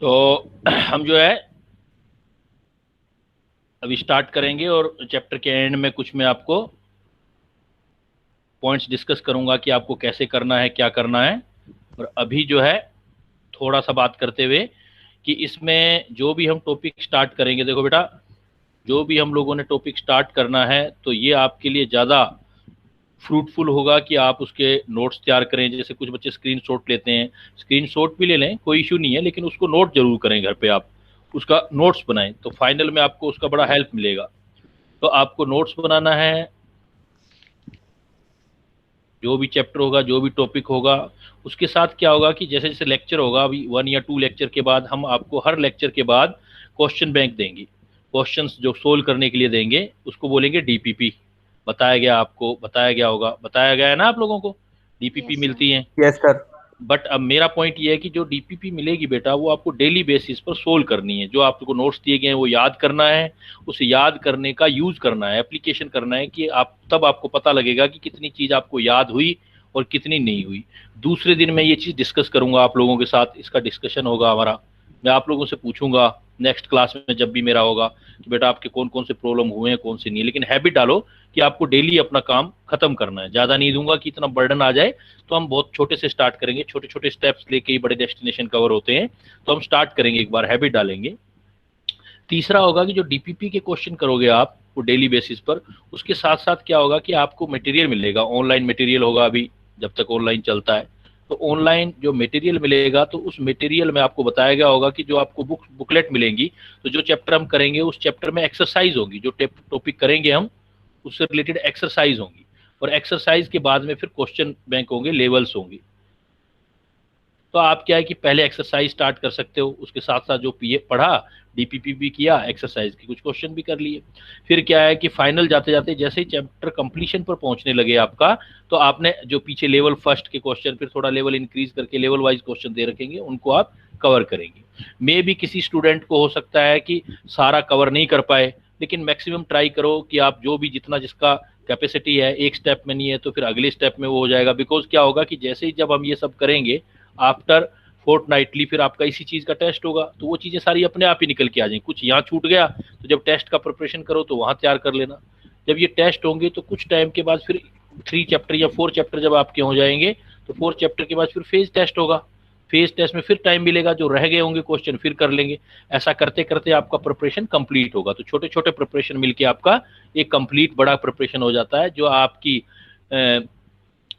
तो हम जो है अभी स्टार्ट करेंगे, और चैप्टर के एंड में कुछ मैं आपको पॉइंट्स डिस्कस करूंगा कि आपको कैसे करना है, क्या करना है। और अभी जो है थोड़ा सा बात करते हुए कि इसमें जो भी हम टॉपिक स्टार्ट करेंगे, देखो बेटा, जो भी हम लोगों ने टॉपिक स्टार्ट करना है तो ये आपके लिए ज़्यादा फ्रूटफुल होगा कि आप उसके नोट्स तैयार करें। जैसे कुछ बच्चे स्क्रीनशॉट लेते हैं, स्क्रीनशॉट भी ले लें, कोई इशू नहीं है, लेकिन उसको नोट जरूर करें घर पे, आप उसका नोट्स बनाएं तो फाइनल में आपको उसका बड़ा हेल्प मिलेगा। तो आपको नोट्स बनाना है, जो भी चैप्टर होगा, जो भी टॉपिक होगा। उसके साथ क्या होगा कि जैसे जैसे लेक्चर होगा, अभी 1 या 2 लेक्चर के बाद हम आपको हर लेक्चर के बाद क्वेश्चन बैंक देंगे। क्वेश्चंस जो सोल्व करने के लिए देंगे उसको बोलेंगे डीपीपी। बताया गया, आपको बताया गया होगा, बताया गया है ना आप लोगों को, डीपीपी यस सर। मिलती है। Yes sir. बट अब मेरा पॉइंट ये है कि जो डीपीपी मिलेगी बेटा, वो आपको डेली बेसिस पर सोल्व करनी है। जो आपको नोट्स दिए गए हैं वो याद करना है, उसे याद करने का यूज करना है, एप्लीकेशन करना है, कि आप तब आपको पता लगेगा कि कितनी चीज आपको याद हुई और कितनी नहीं हुई। दूसरे दिन मैं ये चीज डिस्कस करूंगा आप लोगों के साथ, इसका डिस्कशन होगा हमारा। मैं आप लोगों से पूछूंगा नेक्स्ट क्लास में जब भी मेरा होगा कि बेटा आपके कौन कौन से प्रॉब्लम हुए हैं, कौन से नहीं। लेकिन हैबिट डालो कि आपको डेली अपना काम खत्म करना है। ज्यादा नहीं दूंगा कि इतना बर्डन आ जाए, तो हम बहुत छोटे से स्टार्ट करेंगे। छोटे छोटे स्टेप्स लेके ही बड़े डेस्टिनेशन कवर होते हैं। तो हम स्टार्ट करेंगे, एक बार हैबिट डालेंगे। तीसरा होगा कि जो डीपीपी के क्वेश्चन करोगे आप वो डेली बेसिस पर, उसके साथ साथ क्या होगा कि आपको मटेरियल मिलेगा, ऑनलाइन मटेरियल होगा अभी, जब तक ऑनलाइन चलता है। तो ऑनलाइन जो मटेरियल मिलेगा, तो उस मटेरियल में आपको बताया गया होगा कि जो आपको बुकलेट मिलेंगी, तो जो चैप्टर हम करेंगे उस चैप्टर में एक्सरसाइज होगी, जो टॉपिक करेंगे हम उससे रिलेटेड एक्सरसाइज होंगी। और एक्सरसाइज के बाद में फिर क्वेश्चन बैंक होंगे, लेवल्स होंगे। तो आप क्या है कि पहले एक्सरसाइज स्टार्ट कर सकते हो, उसके साथ साथ जो पीए पढ़ा, डीपीपी भी किया, एक्सरसाइज के कुछ क्वेश्चन भी कर लिए। फिर क्या है कि फाइनल जाते जाते जैसे ही चैप्टर कंप्लीशन पर पहुंचने लगे आपका, तो आपने जो पीछे लेवल फर्स्ट के क्वेश्चन, फिर थोड़ा लेवल इंक्रीज करके लेवल वाइज क्वेश्चन दे रखेंगे, उनको आप कवर करेंगे। मे भी किसी स्टूडेंट को हो सकता है कि सारा कवर नहीं कर पाए, लेकिन मैक्सिमम ट्राई करो कि आप जो भी जितना जिसका कैपेसिटी है, एक स्टेप में नहीं है तो फिर अगले स्टेप में वो हो जाएगा। बिकॉज क्या होगा कि जैसे ही जब हम ये सब करेंगे आफ्टर फोर्टनाइटली, फिर आपका इसी चीज का टेस्ट होगा, तो वो चीजें सारी अपने आप ही निकल के आ जाएंगी। कुछ यहाँ छूट गया तो जब टेस्ट का प्रिपरेशन करो तो वहां तैयार कर लेना। जब ये टेस्ट होंगे तो कुछ टाइम के बाद फिर 3 चैप्टर या 4 चैप्टर जब आपके हो जाएंगे, तो 4 चैप्टर के बाद फिर फेज टेस्ट होगा। फेज टेस्ट में फिर टाइम मिलेगा, जो रह गए होंगे क्वेश्चन फिर कर लेंगे। ऐसा करते करते आपका प्रिपरेशन कंप्लीट होगा। तो छोटे छोटे प्रिपरेशन मिलके आपका एक कंप्लीट बड़ा प्रिपरेशन हो जाता है। जो आपकी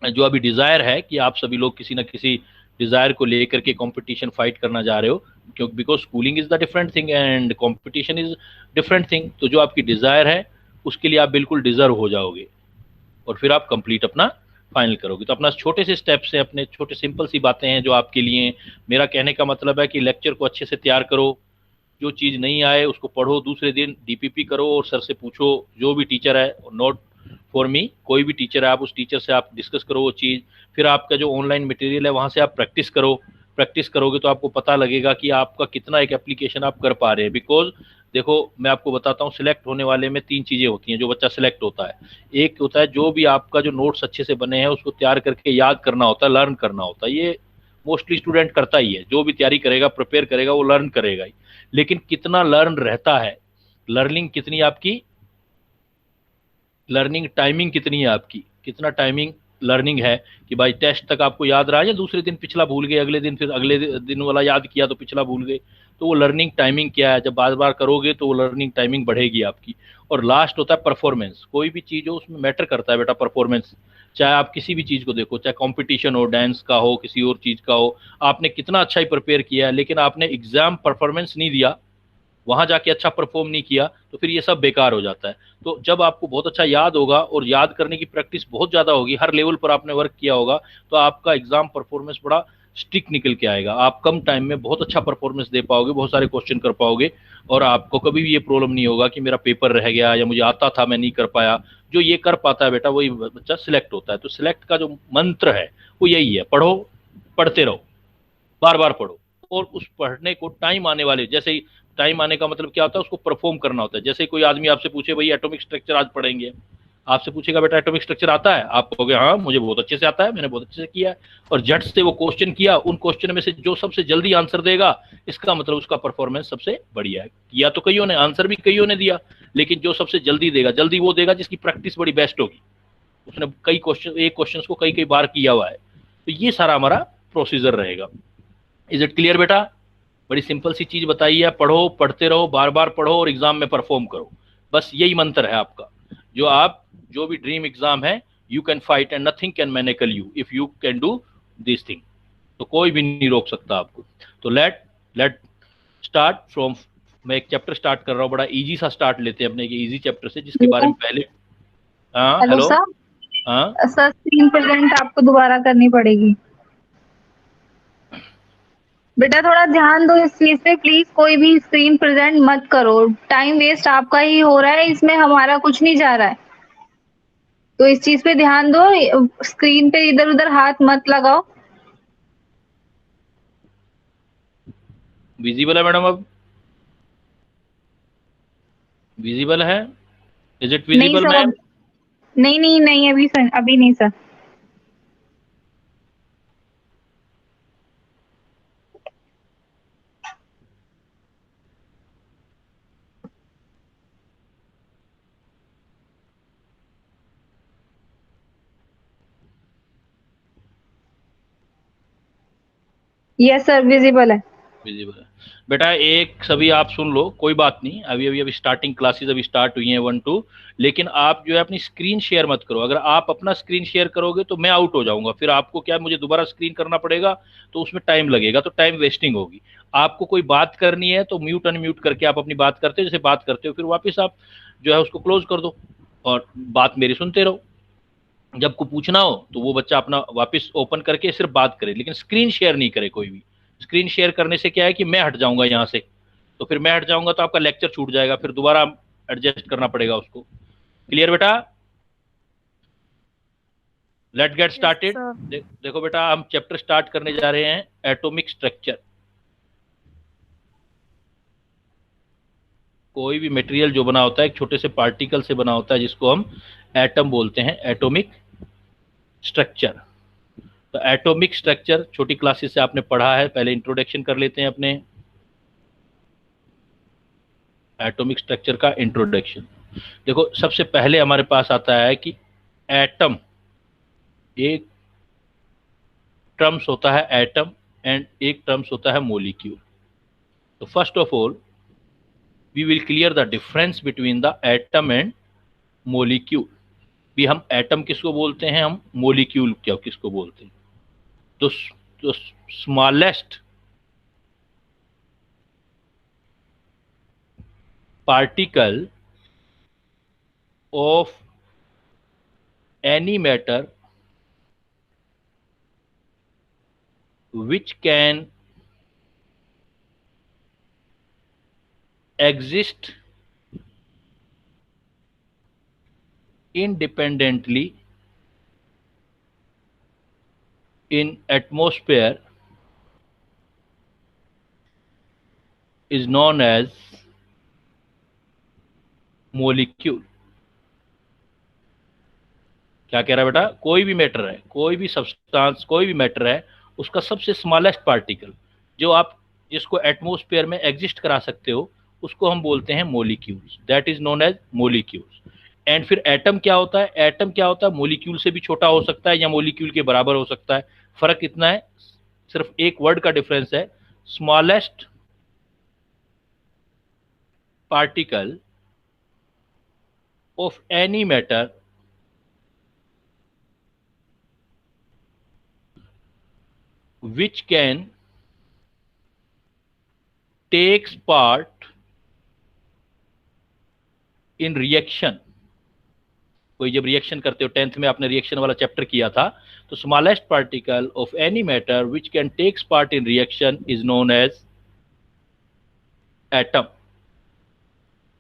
जो अभी डिजायर है कि आप सभी लोग किसी ना किसी डिजायर को लेकर के कंपटीशन फाइट करना जा रहे हो, क्योंकि because schooling is the different thing and competition is different thing. तो जो आपकी डिजायर है उसके लिए आप बिल्कुल डिजर्व हो जाओगे, और फिर आप कंप्लीट अपना फाइनल करोगे। तो अपना छोटे से स्टेप्स हैं, अपने छोटे सिंपल सी बातें हैं जो आपके लिए। मेरा कहने का मतलब है कि लेक्चर को अच्छे से तैयार करो, जो चीज़ नहीं आए उसको पढ़ो, दूसरे दिन डीपीपी करो और सर से पूछो, जो भी टीचर है, नोट फॉर मी, कोई भी टीचर है आप उस टीचर से आप डिस्कस करो वो चीज़। फिर आपका जो ऑनलाइन मटेरियल है वहाँ से आप प्रैक्टिस करो। प्रैक्टिस करोगे तो आपको पता लगेगा कि आपका कितना एक एप्लीकेशन आप कर पा रहे हैं। बिकॉज देखो मैं आपको बताता हूँ, सिलेक्ट होने वाले में 3 चीज़ें होती हैं जो बच्चा सिलेक्ट होता है। एक होता है जो भी आपका जो नोट्स अच्छे से बने हैं उसको तैयार करके याद करना होता है, लर्न करना होता है। ये मोस्टली स्टूडेंट करता ही है, जो भी तैयारी करेगा, प्रिपेयर करेगा, वो लर्न करेगा ही। लेकिन कितना लर्न रहता है, लर्निंग कितनी आपकी, लर्निंग टाइमिंग कितनी है आपकी, कितना टाइमिंग लर्निंग है, कि भाई टेस्ट तक आपको याद रहा है या दूसरे दिन पिछला भूल गए, अगले दिन फिर अगले दिन वाला याद किया तो पिछला भूल गए। तो वो लर्निंग टाइमिंग क्या है, जब बार बार करोगे तो वो लर्निंग टाइमिंग बढ़ेगी आपकी। और लास्ट होता है परफॉर्मेंस। कोई भी चीज़ हो उसमें मैटर करता है बेटा परफॉर्मेंस। चाहे आप किसी भी चीज़ को देखो, चाहे कंपटीशन हो, डांस का हो, किसी और चीज़ का हो, आपने कितना अच्छा ही प्रिपेयर किया है लेकिन आपने एग्जाम परफॉर्मेंस नहीं दिया, वहां जाके अच्छा परफॉर्म नहीं किया, तो फिर ये सब बेकार हो जाता है। तो जब आपको बहुत अच्छा याद होगा और याद करने की प्रैक्टिस बहुत ज्यादा होगी, हर लेवल पर आपने वर्क किया होगा, तो आपका एग्जाम परफॉर्मेंस बड़ा स्टिक निकल के आएगा। आप कम टाइम में बहुत अच्छा परफॉर्मेंस दे पाओगे, बहुत सारे क्वेश्चन कर पाओगे, और आपको कभी भी ये प्रॉब्लम नहीं होगा कि मेरा पेपर रह गया या मुझे आता था मैं नहीं कर पाया। जो ये कर पाता है बेटा वही बच्चा सिलेक्ट होता है। तो सिलेक्ट का जो मंत्र है वो यही है, पढ़ो, पढ़ते रहो, बार बार पढ़ो। और उस पढ़ने को टाइम आने वाले, जैसे ही टाइम आने का मतलब क्या होता है, उसको परफॉर्म करना होता है। जैसे कोई आदमी आपसे पूछे भाई एटॉमिक स्ट्रक्चर आज पढ़ेंगे, आपसे पूछेगा बेटा एटॉमिक स्ट्रक्चर आता है, आप कहोगे हाँ मुझे बहुत अच्छे से आता है, मैंने बहुत अच्छे से किया है, और झट से वो क्वेश्चन किया, उन क्वेश्चन में से जो सबसे जल्दी आंसर देगा, इसका मतलब उसका परफॉर्मेंस सबसे बढ़िया है। किया तो कईयों ने, आंसर भी कईयों ने दिया, लेकिन जो सबसे जल्दी देगा, जल्दी वो देगा जिसकी प्रैक्टिस बड़ी बेस्ट होगी, उसने कई क्वेश्चन, एक क्वेश्चन को कई कई बार किया हुआ है। तो ये सारा हमारा प्रोसीजर रहेगा। इज इट क्लियर बेटा? बड़ी सिंपल सी चीज बताई है, पढ़ो, पढ़ते रहो, बार बार पढ़ो और एग्जाम में परफॉर्म करो, बस यही मंत्र है आपका। जो आप, जो भी ड्रीम एग्जाम है, you can fight and nothing can manacle you if you can do this thing. तो कोई भी नहीं रोक सकता आपको। तो लेट लेट स्टार्ट फ्रॉम, मैं एक चैप्टर स्टार्ट कर रहा हूँ, बड़ा इजी सा स्टार्ट लेते हैं अपने एक इजी चैप्टर से, जिसके बारे में पहले। हाँ हेलो हेलो। सर। हाँ सर स्क्रीन प्रेजेंट आपको दोबारा करनी पड़ेगी। बेटा थोड़ा ध्यान दो इस चीज पे प्लीज, कोई भी स्क्रीन प्रेजेंट मत करो, टाइम वेस्ट आपका ही हो रहा है, इसमें हमारा कुछ नहीं जा रहा है। तो इस चीज पे ध्यान दो, स्क्रीन पे इधर उधर हाथ मत लगाओ। विजिबल है मैडम? अब विजिबल है? इज इट नहीं विजिबल सर मैम? अब, नहीं नहीं नहीं, अभी सर अभी नहीं सर। यस सर विजिबल है। विजिबल है बेटा। एक सभी आप सुन लो, कोई बात नहीं, अभी अभी अभी स्टार्टिंग क्लासेस अभी स्टार्ट हुई हैं 1 2, लेकिन आप जो है अपनी स्क्रीन शेयर मत करो। अगर आप अपना स्क्रीन शेयर करोगे तो मैं आउट हो जाऊंगा, फिर आपको क्या है, मुझे दोबारा स्क्रीन करना पड़ेगा, तो उसमें टाइम लगेगा, तो टाइम वेस्टिंग होगी। आपको कोई बात करनी है तो म्यूट अनम्यूट करके आप अपनी बात करते हो, जैसे बात करते हो, फिर वापस आप जो है उसको क्लोज कर दो और बात मेरी सुनते रहो। जब को पूछना हो तो वो बच्चा अपना वापस ओपन करके सिर्फ बात करे, लेकिन स्क्रीन शेयर नहीं करे कोई भी। स्क्रीन शेयर करने से क्या है कि मैं हट जाऊंगा यहाँ से, तो फिर मैं हट जाऊंगा तो आपका लेक्चर छूट जाएगा, फिर दोबारा एडजस्ट करना पड़ेगा उसको। क्लियर बेटा? Let get yes started. Sir. देखो बेटा, हम चैप्टर स्टार्ट करने जा रहे हैं, एटॉमिक स्ट्रक्चर। कोई भी मटेरियल जो बना होता है एक छोटे से पार्टिकल से बना होता है, जिसको हम एटम बोलते हैं, एटॉमिक स्ट्रक्चर। तो एटॉमिक स्ट्रक्चर छोटी क्लासेस से आपने पढ़ा है, पहले इंट्रोडक्शन कर लेते हैं अपने एटॉमिक स्ट्रक्चर का इंट्रोडक्शन। देखो सबसे पहले हमारे पास आता है कि एटम, एक टर्म्स होता है एटम एंड एक टर्म्स होता है मोलिक्यूल। तो first of all we will clear the difference between the atom and molecule. भी हम एटम किसको बोलते हैं, हम मोलिक्यूल क्या किसको बोलते हैं। तो smallest particle of any matter which can exist independently in atmosphere is known as molecule। क्या कह रहा है बेटा? कोई भी मैटर है, कोई भी सब्सटेंस, कोई भी मैटर है, उसका सबसे स्मॉलेस्ट पार्टिकल जो आप जिसको एटमॉस्फेयर में एग्जिस्ट करा सकते हो, उसको हम बोलते हैं molecules, that is known as molecules. And फिर एटम क्या होता है? एटम क्या होता है? मोलिक्यूल से भी छोटा हो सकता है या मोलिक्यूल के बराबर हो सकता है। फर्क इतना है, सिर्फ एक वर्ड का डिफरेंस है, smallest particle of any matter which can takes part in reaction। कोई जब रिएक्शन करते हो, टेंथ में आपने रिएक्शन वाला चैप्टर किया था, तो smallest particle of any matter which can takes part in reaction is known as atom.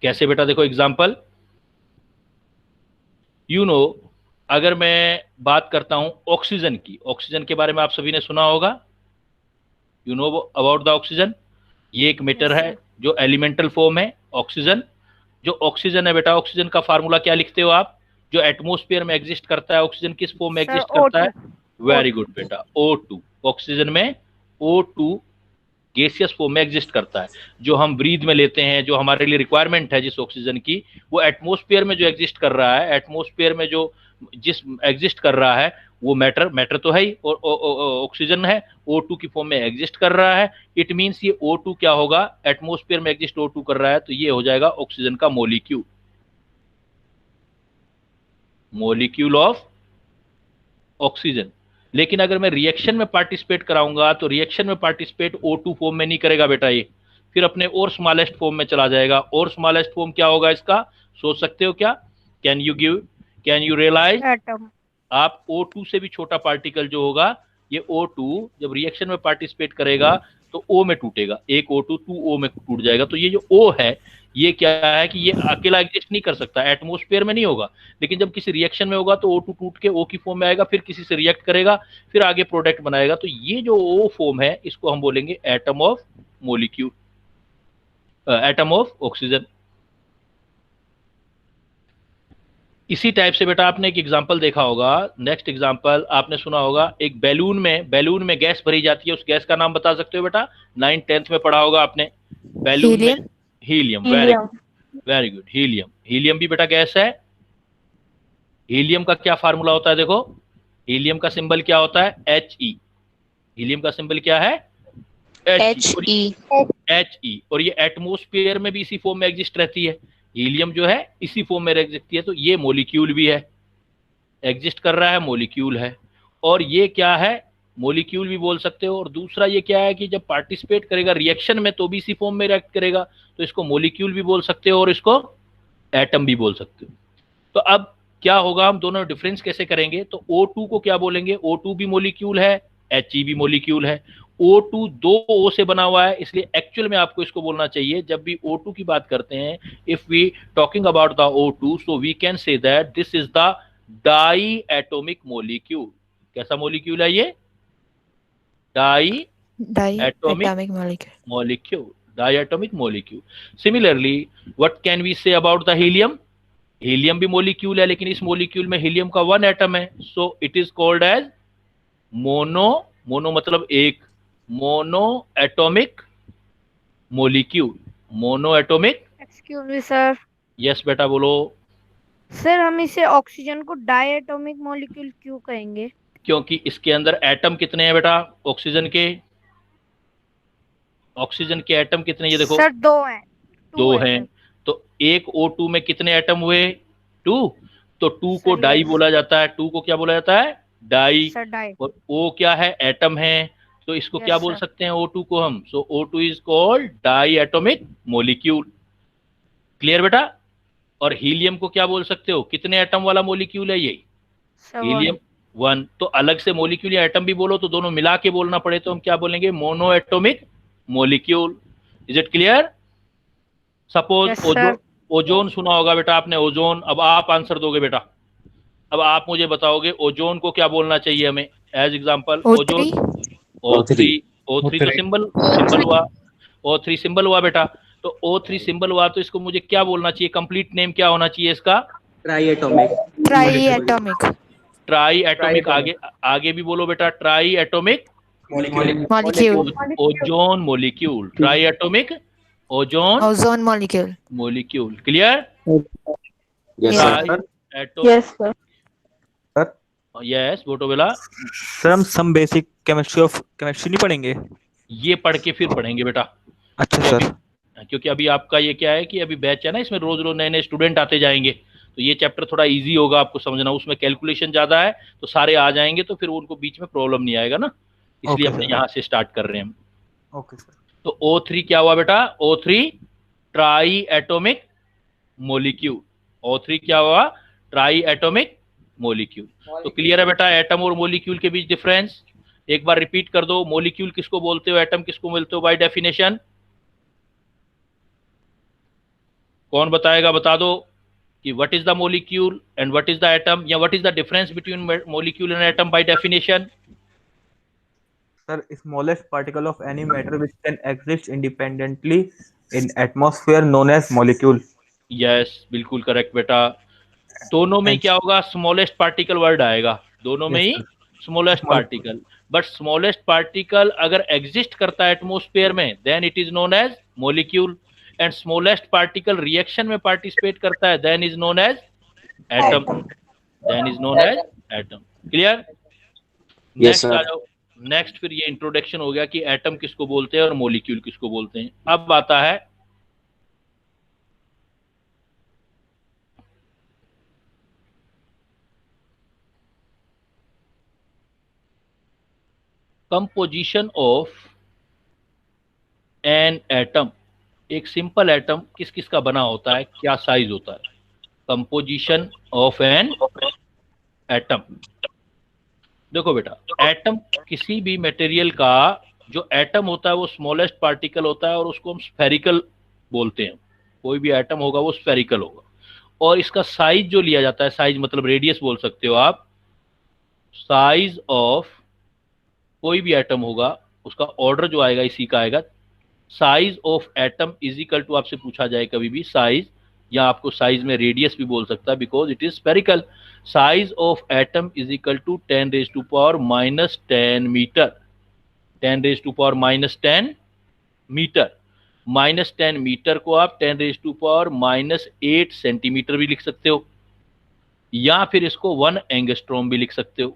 कैसे बेटा? देखो एग्जांपल, यू नो, अगर मैं बात करता हूं ऑक्सीजन की, ऑक्सीजन के बारे में आप सभी ने सुना होगा, you know about the oxygen. ये एक यस मैटर है सर। जो एलिमेंटल फॉर्म है, ऑक्सीजन। जो ऑक्सीजन है बेटा, ऑक्सीजन का फार्मूला क्या लिखते हो आप? जो एटमॉस्फेयर में एग्जिस्ट करता है ऑक्सीजन किस फॉर्म में सर एग्जिस्ट करता है? O2 वेरी गुड बेटा, O2। ऑक्सीजन में O2 गैसियस फॉर्म में एग्जिस्ट करता है। जो हम ब्रीथ में लेते हैं, जो हमारे लिए रिक्वायरमेंट है जिस ऑक्सीजन की, वो एटमॉस्फेयर में जो एग्जिस्ट कर रहा है, एटमॉस्फेयर में जो जिस एग्जिस्ट कर रहा है वो मैटर तो है ही, और ऑक्सीजन है, O2 की फॉर्म में एग्जिस्ट कर रहा है। इट मींस ये O2 क्या होगा, एटमॉस्फेयर में एग्जिस्ट O2 कर रहा है, तो ये हो जाएगा ऑक्सीजन का मॉलिक्यूल, मॉलिक्यूल ऑफ ऑक्सीजन। लेकिन अगर मैं रिएक्शन में पार्टिसिपेट कराऊंगा तो रिएक्शन में पार्टिसिपेट O2 फॉर्म में नहीं करेगा बेटा, ये फिर अपने और स्मॉलेस्ट फॉर्म में चला जाएगा। और स्मॉलेस्ट फॉर्म क्या होगा इसका, सोच सकते हो क्या? Can you realise? एटम। आप O2 से भी छोटा पार्टिकल जो होगा, ये O2 जब रिएक्शन में पार्टिसिपेट करेगा तो O में टूटेगा, एक O2 2O में टूट जाएगा। तो ये जो O है, ये क्या है कि ये अकेला एग्जिस्ट नहीं कर सकता, एटमॉस्फेयर में नहीं होगा, लेकिन जब किसी रिएक्शन में होगा तो O2 टूट के O की फॉर्म में आएगा, फिर किसी से रिएक्ट करेगा, फिर आगे प्रोडक्ट बनाएगा। तो ये जो O फॉर्म है, इसको हम बोलेंगे atom of molecule, atom of oxygen. इसी टाइप से बेटा आपने एक एग्जांपल देखा होगा, नेक्स्ट एग्जांपल आपने सुना होगा, एक बैलून में गैस भरी जाती है, उस गैस का नाम बता सकते हो बेटा? 9th 10th में पढ़ा होगा आपने, बैलून में हीलियम। वेरी गुड, हीलियम भी बेटा गैस है। हीलियम का क्या फार्मूला होता है? देखो, हीलियम का सिंबल क्या होता है? He। हीलियम का सिंबल क्या है? He। और ये एटमॉस्फेयर में भी इसी फॉर्म में एग्जिस्ट रहती है, हीलियम जो है इसी फॉर्म में एग्जिस्ट है, तो ये मॉलिक्यूल भी है, एग्जिस्ट कर रहा है, मॉलिक्यूल है। और ये क्या है, मॉलिक्यूल भी बोल सकते हो। और दूसरा ये क्या है कि जब पार्टिसिपेट करेगा रिएक्शन में तो भी इसी फॉर्म में रिएक्ट करेगा, तो इसको मॉलिक्यूल भी बोल सकते हो और इसको एटम भी बोल सकते हो। तो अब क्या होगा, हम दोनों डिफरेंस कैसे करेंगे? तो O2 को क्या बोलेंगे? O2 भी मॉलिक्यूल है, He भी मॉलिक्यूल है। O2 दो O से बना हुआ है, इसलिए एक्चुअल में आपको इसको बोलना चाहिए, जब भी O2 की बात करते हैं, if we talking about the O2, so we can say that this is the diatomic molecule. कैसा मॉलिक्यूल है ये? Diatomic molecule, diatomic molecule. Similarly what can we say about the helium? Helium भी molecule है, लेकिन इस molecule में helium का one atom है, so it is called as mono मतलब एक, mono atomic molecule, mono atomic. Excuse me sir. Yes बेटा बोलो। सर हम इसे ऑक्सीजन को डाई एटॉमिक मॉलिक्यूल क्यों कहेंगे? क्योंकि इसके अंदर एटम कितने हैं बेटा? ऑक्सीजन के एटम कितने? ये देखो सर दो हैं। तो एक O2 में कितने एटम हुए? 2। तो 2 को सर डाई बोला जाता है, 2 को क्या बोला जाता है? डाई। Sir di. और O क्या है? एटम है, तो इसको क्या बोल सकते हैं O2 को हम? सो O2 is called di atomic molecule. Clear बेटा? और हीलियम को क्या बोल सकते हो? कितने एटम वाला मॉलिक्यूल है ये? हीलियम 1। तो अलग से मॉलिक्यूल या एटम भी बोलो तो दोनों मिला के बोलना पड़े तो हम क्या बोलेंगे? Mono atomic molecule. Is it clear? Suppose ozone सुना होगा बेटा आपने, ओजोन। अब आप आंसर दोगे बेटा, अब आप मुझे बताओगे ओजोन को क्या बोलना चाहिए हमें? एज एग्जांपल ओजोन O3 तो सिंबल हुआ, O3 सिंबल हुआ बेटा। तो O3 सिंबल हुआ, तो इसको मुझे क्या बोलना चाहिए? कंप्लीट नेम क्या होना चाहिए इसका? Triatomic. आगे भी बोलो बेटा, triatomic ozone molecule, triatomic ozone molecule. Clear? Yes बोटो बेला। सर हम सम बेसिक केमिस्ट्री नहीं पढ़ेंगे? ये पढ़ के फिर पढ़ेंगे बेटा। अच्छा सर। क्योंकि अभी आपका ये क्या है कि अभी बैच है ना, इसमें रोज रोज नए नए स्टूडेंट आते जाएंगे, तो ये चैप्टर थोड़ा इजी होगा आपको समझना। उसमें कैलकुलेशन ज्यादा है तो सारे आ जाएंगे, तो फिर उनको बीच में प्रॉब्लम नहीं आएगा ना, इसलिए हमने यहाँ से स्टार्ट कर रहे हैं हम। Okay sir. तो O3 क्या हुआ बेटा? O3 try atomic molecule. O3 क्या हुआ? Try atomic molecule. तो क्लियर है बेटा एटम और मॉलिक्यूल के बीच डिफरेंस? एक बार रिपीट कर दो, मॉलिक्यूल किसको बोलते हो, एटम किसको बोलते हो बाय डेफिनेशन? कौन बताएगा? बता दो कि what is the molecule and what is the atom, या what is the difference between molecule and atom by definition? Sir, smallest particle of any matter which can exist independently in atmosphere known as molecule. Yes, बिल्कुल correct बेटा। दोनों में क्या होगा, smallest particle word आएगा, दोनों में Yes, ही sir. Smallest Small. Particle. But smallest particle अगर एग्जिस्ट करता है एटमोस्फेयर में, then it is known as molecule, and smallest particle reaction में पार्टिसिपेट करता है, then is known as atom, then is known as atom. Clear? Next आ जाओ। Next फिर ये इंट्रोडक्शन हो गया कि एटम किसको बोलते हैं और मॉलिक्यूल किसको बोलते हैं। अब आता है कंपोजिशन ऑफ एन एटम। एक सिंपल एटम किस किस का बना होता है, क्या साइज होता है? Composition of an atom. देखो बेटा, एटम किसी भी मटेरियल का जो एटम होता है वो स्मॉलेस्ट पार्टिकल होता है और उसको हम स्फेरिकल बोलते हैं। कोई भी एटम होगा वो स्फेरिकल होगा, और इसका साइज जो लिया जाता है, साइज मतलब रेडियस बोल सकते हो आप, साइज ऑफ कोई भी एटम होगा उसका ऑर्डर जो आएगा इसी का आएगा। Size of atom is equal to, आपसे पूछा जाए कभी भी साइज, या आपको साइज में रेडियस भी बोल सकता है because it is spherical. Size of atom is equal to 10⁻⁻10 metre, 10⁻⁻10 metre. -10 metre को आप 10⁻⁻8 सेंटीमीटर भी लिख सकते हो, या फिर इसको 1 एंगस्ट्रॉम भी लिख सकते हो।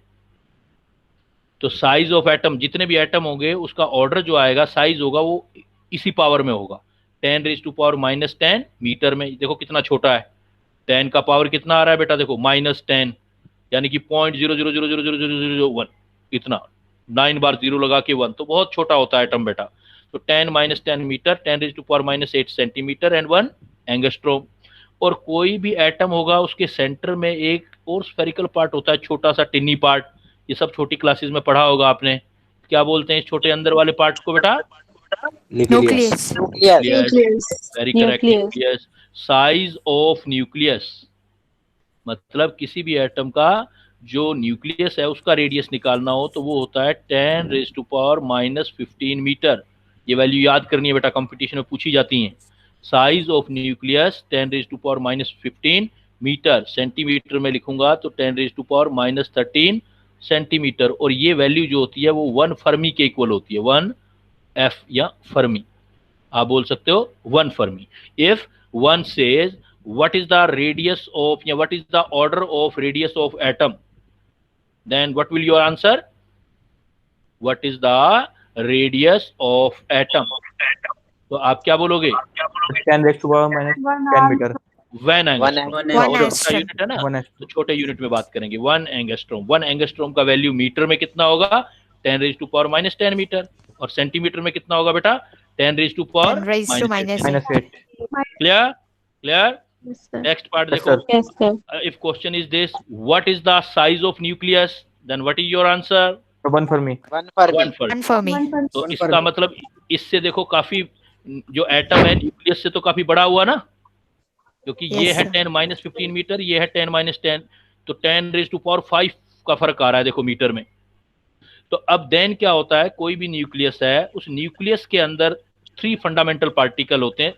तो साइज ऑफ एटम, जितने भी एटम होंगे उसका ऑर्डर जो आएगा, साइज होगा, वो इसी पावर में होगा। 10⁻⁻10 मीटर में देखो कितना छोटा है, 10 का पावर कितना आ रहा है बेटा, देखो -10, यानी कि 0.0000001, इतना 9 बार 0 लगा के 1, तो बहुत छोटा होता है एटम बेटा। तो 10 - 10 मीटर, 10⁻⁸ सेंटीमीटर एंड 1 एंगस्ट्रोम। और कोई भी एटम होगा उसके सेंटर में एक और स्फेरिकल पार्ट होता है, छोटा सा टिन्नी पार्ट। ये सब छोटी क्लासेस में पढ़ा होगा आपने। क्या बोलते हैं इस छोटे अंदर वाले पार्ट को बेटा? Nucleus. Very correct, nucleus. Size of nucleus मतलब किसी भी एटम का जो न्यूक्लियस है उसका रेडियस निकालना हो तो वो होता है 10⁻⁻15 मीटर। ये वैल्यू याद करनी है बेटा, कंपटीशन में पूछी जाती हैं। Size of nucleus 10⁻⁻15 metre, centimetre में लिखूंगा तो 10⁻⁻13 सेंटीमीटर। और ये वैल्यू जो होती है वो 1 फर्मी के इक्वल होती है, 1 एफ या फर्मी, आप बोल सकते हो 1 Fermi. If one says what is the radius of, yeah, what is the order of radius of atom, then what will your answer? What is the radius of atom? तो आप क्या बोलोगे? 10⁻⁻10 metre. 1 angstrom unit है ना, 1 तो छोटे unit में बात करेंगे। 1 एंगस्ट्रॉम, 1 एंगस्ट्रॉम का वैल्यू मीटर में कितना होगा? 10⁻⁻10 मीटर। और सेंटीमीटर में कितना होगा बेटा? 10⁻⁻8। क्लियर? क्लियर? Next part देखो, if question is this, what is the size of nucleus, then what is your answer? 1 Fermi. 1 Fermi. तो इसका मतलब इससे देखो काफी, जो एटम है न्यूक्लियस से तो काफी बड़ा हुआ ना, क्योंकि ये है 10⁻15 मीटर, ये है 10⁻10, तो 10⁻5 का फर्क आ रहा है देखो मीटर में। तो अब देन क्या होता है, कोई भी न्यूक्लियस है, उस न्यूक्लियस के अंदर 3 फंडामेंटल पार्टिकल होते हैं।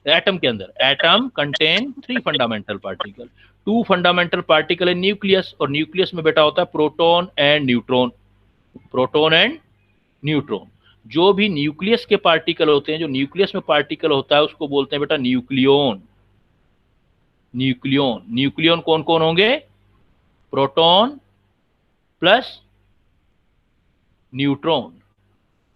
एटम के अंदर, atom contain 3 fundamental particle, 2 fundamental particle है न्यूक्लियस, और न्यूक्लियस में बेटा होता है proton and neutron. Proton and neutron, जो भी न्यूक्लियस के पार्टिकल होते हैं, जो न्यूक्लियस में पार्टिकल होता है उसको बोलते हैं बेटा न्यूक्लियॉन। न्यूक्लियॉन, न्यूक्लियॉन कौन कौन होंगे? Proton plus neutron.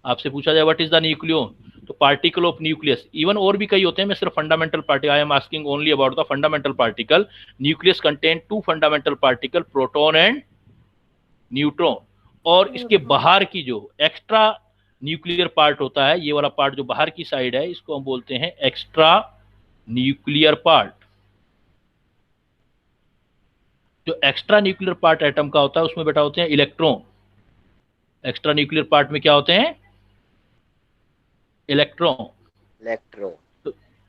आपसे पूछा जाए व्हाट इज द न्यूक्लियॉन, तो पार्टिकल ऑफ न्यूक्लियस, इवन और भी कई होते हैं, मैं सिर्फ fundamental particle, I am asking only about the fundamental particle. Nucleus contain 2 fundamental particle, proton and neutron. और इसके बाहर की जो एक्स्ट्रा न्यूक्लियर पार्ट होता है, ये वाला पार्ट जो बाहर की साइड है, इसको हम बोलते हैं एक्स्ट्रा न्यूक्लियर पार्ट। जो एक्स्ट्रा न्यूक्लियर पार्ट एटम का होता है उसमें बेटा होते हैं इलेक्ट्रॉन। एक्स्ट्रा न्यूक्लियर पार्ट में क्या होते हैं? इलेक्ट्रॉन।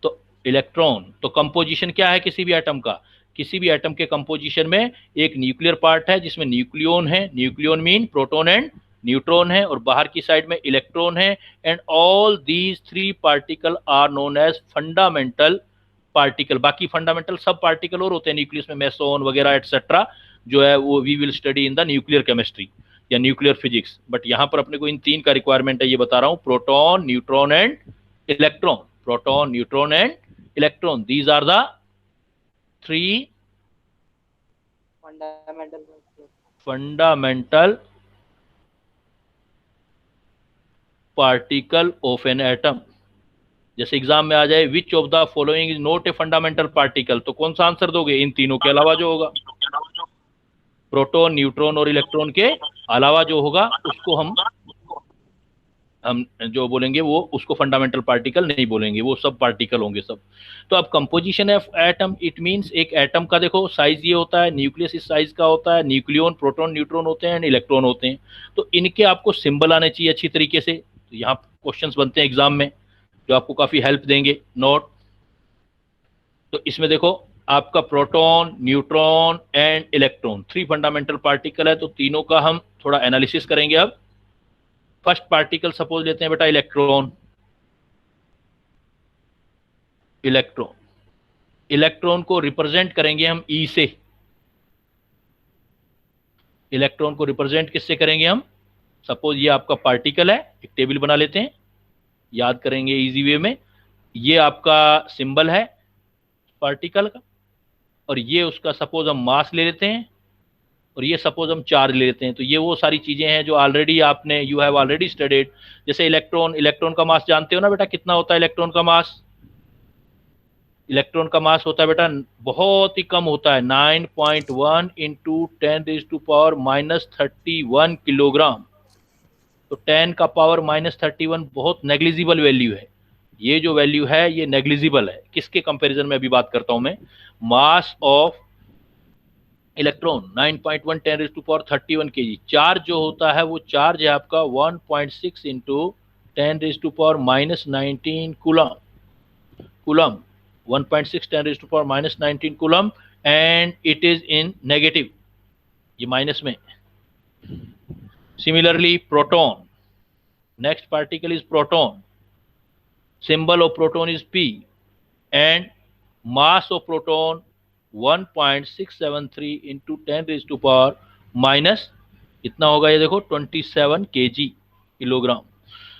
तो इलेक्ट्रॉन, तो कंपोजिशन क्या है किसी भी एटम का? किसी भी एटम के कंपोजिशन में एक न्यूक्लियर पार्ट है जिसमें न्यूक्लियॉन है, nucleon mean proton and neutron है, और बाहर की साइड में इलेक्ट्रॉन है, and all these 3 particle are known as fundamental particle, बाकी फंडामेंटल सब पार्टिकल और होते हैं न्यूक्लियस में, मेसोन वगैरह एटसेट्रा जो है वो we will study in the nuclear chemistry या न्यूक्लियर फिजिक्स। बट यहाँ पर अपने को इन तीन का रिक्वायरमेंट है, ये बता रहा हूँ, proton, neutron and electron. Proton, neutron and electron, these are the three fundamental particle of an atom. जैसे एग्जाम में आ जाए which of the following is not a fundamental particle, तो कौन सा आंसर दोगे? इन तीनों के अलावा जो होगा, प्रोटॉन, न्यूट्रॉन और इलेक्ट्रॉन के अलावा जो होगा उसको हम जो बोलेंगे वो उसको फंडामेंटल पार्टिकल नहीं बोलेंगे, वो सब पार्टिकल होंगे सब। तो अब composition of atom, it means एक एटम का देखो साइज ये होता है, न्यूक्लियस इस साइज का होता है, न्यूक्लियन, प्रोटॉन, न्यूट्रॉन होते हैं एंड इलेक्ट्रॉन होते हैं। तो इनके आपको सिंबल आने चाहिए अच्छी तरीके से। तो यहाँ क्वेश्चंस बनते हैं एग्जाम में जो आपको काफी हेल्प देंगे। नोट, तो इसमें देखो आपका proton, neutron and electron three fundamental particle है, तो तीनों का हम थोड़ा एनालिसिस करेंगे। अब फर्स्ट पार्टिकल सपोज लेते हैं बेटा इलेक्ट्रॉन। इलेक्ट्रॉन, इलेक्ट्रॉन को रिप्रेजेंट करेंगे हम ई से। इलेक्ट्रॉन को रिप्रेजेंट किससे करेंगे हम? सपोज ये आपका पार्टिकल है, एक टेबल बना लेते हैं, याद करेंगे इजी वे में। ये आपका सिंबल है पार्टिकल का, और ये उसका सपोज हम मास ले लेते हैं, और ये सपोज हम चार्ज ले लेते हैं। तो ये वो सारी चीजें हैं जो ऑलरेडी आपने, यू हैव ऑलरेडी स्टडीड। जैसे इलेक्ट्रॉन, इलेक्ट्रॉन का मास जानते हो ना बेटा, कितना होता है इलेक्ट्रॉन का मास? इलेक्ट्रॉन का मास होता है बेटा बहुत ही कम होता है, 9.1 इंटू 10⁻31 किलोग्राम। तो 10 का पावर -31 बहुत नेग्लिजिबल वैल्यू है। ये जो वैल्यू है ये नेग्लिजिबल है। किसके कंपैरिजन में अभी बात करता हूं मैं? मास ऑफ इलेक्ट्रॉन 9.1 10⁻31 kg। चार्ज जो होता है वो चार्ज है आपका 1.6 into 10⁻19 coulomb. Coulomb 1.6 10⁻19 coulomb, and it is in negative, ये माइनस में। Similarly proton, next particle is proton, symbol of proton is P, and mass of proton 1.673 into 10⁻⁻, कितना होगा ये देखो 27 kg, किलोग्राम।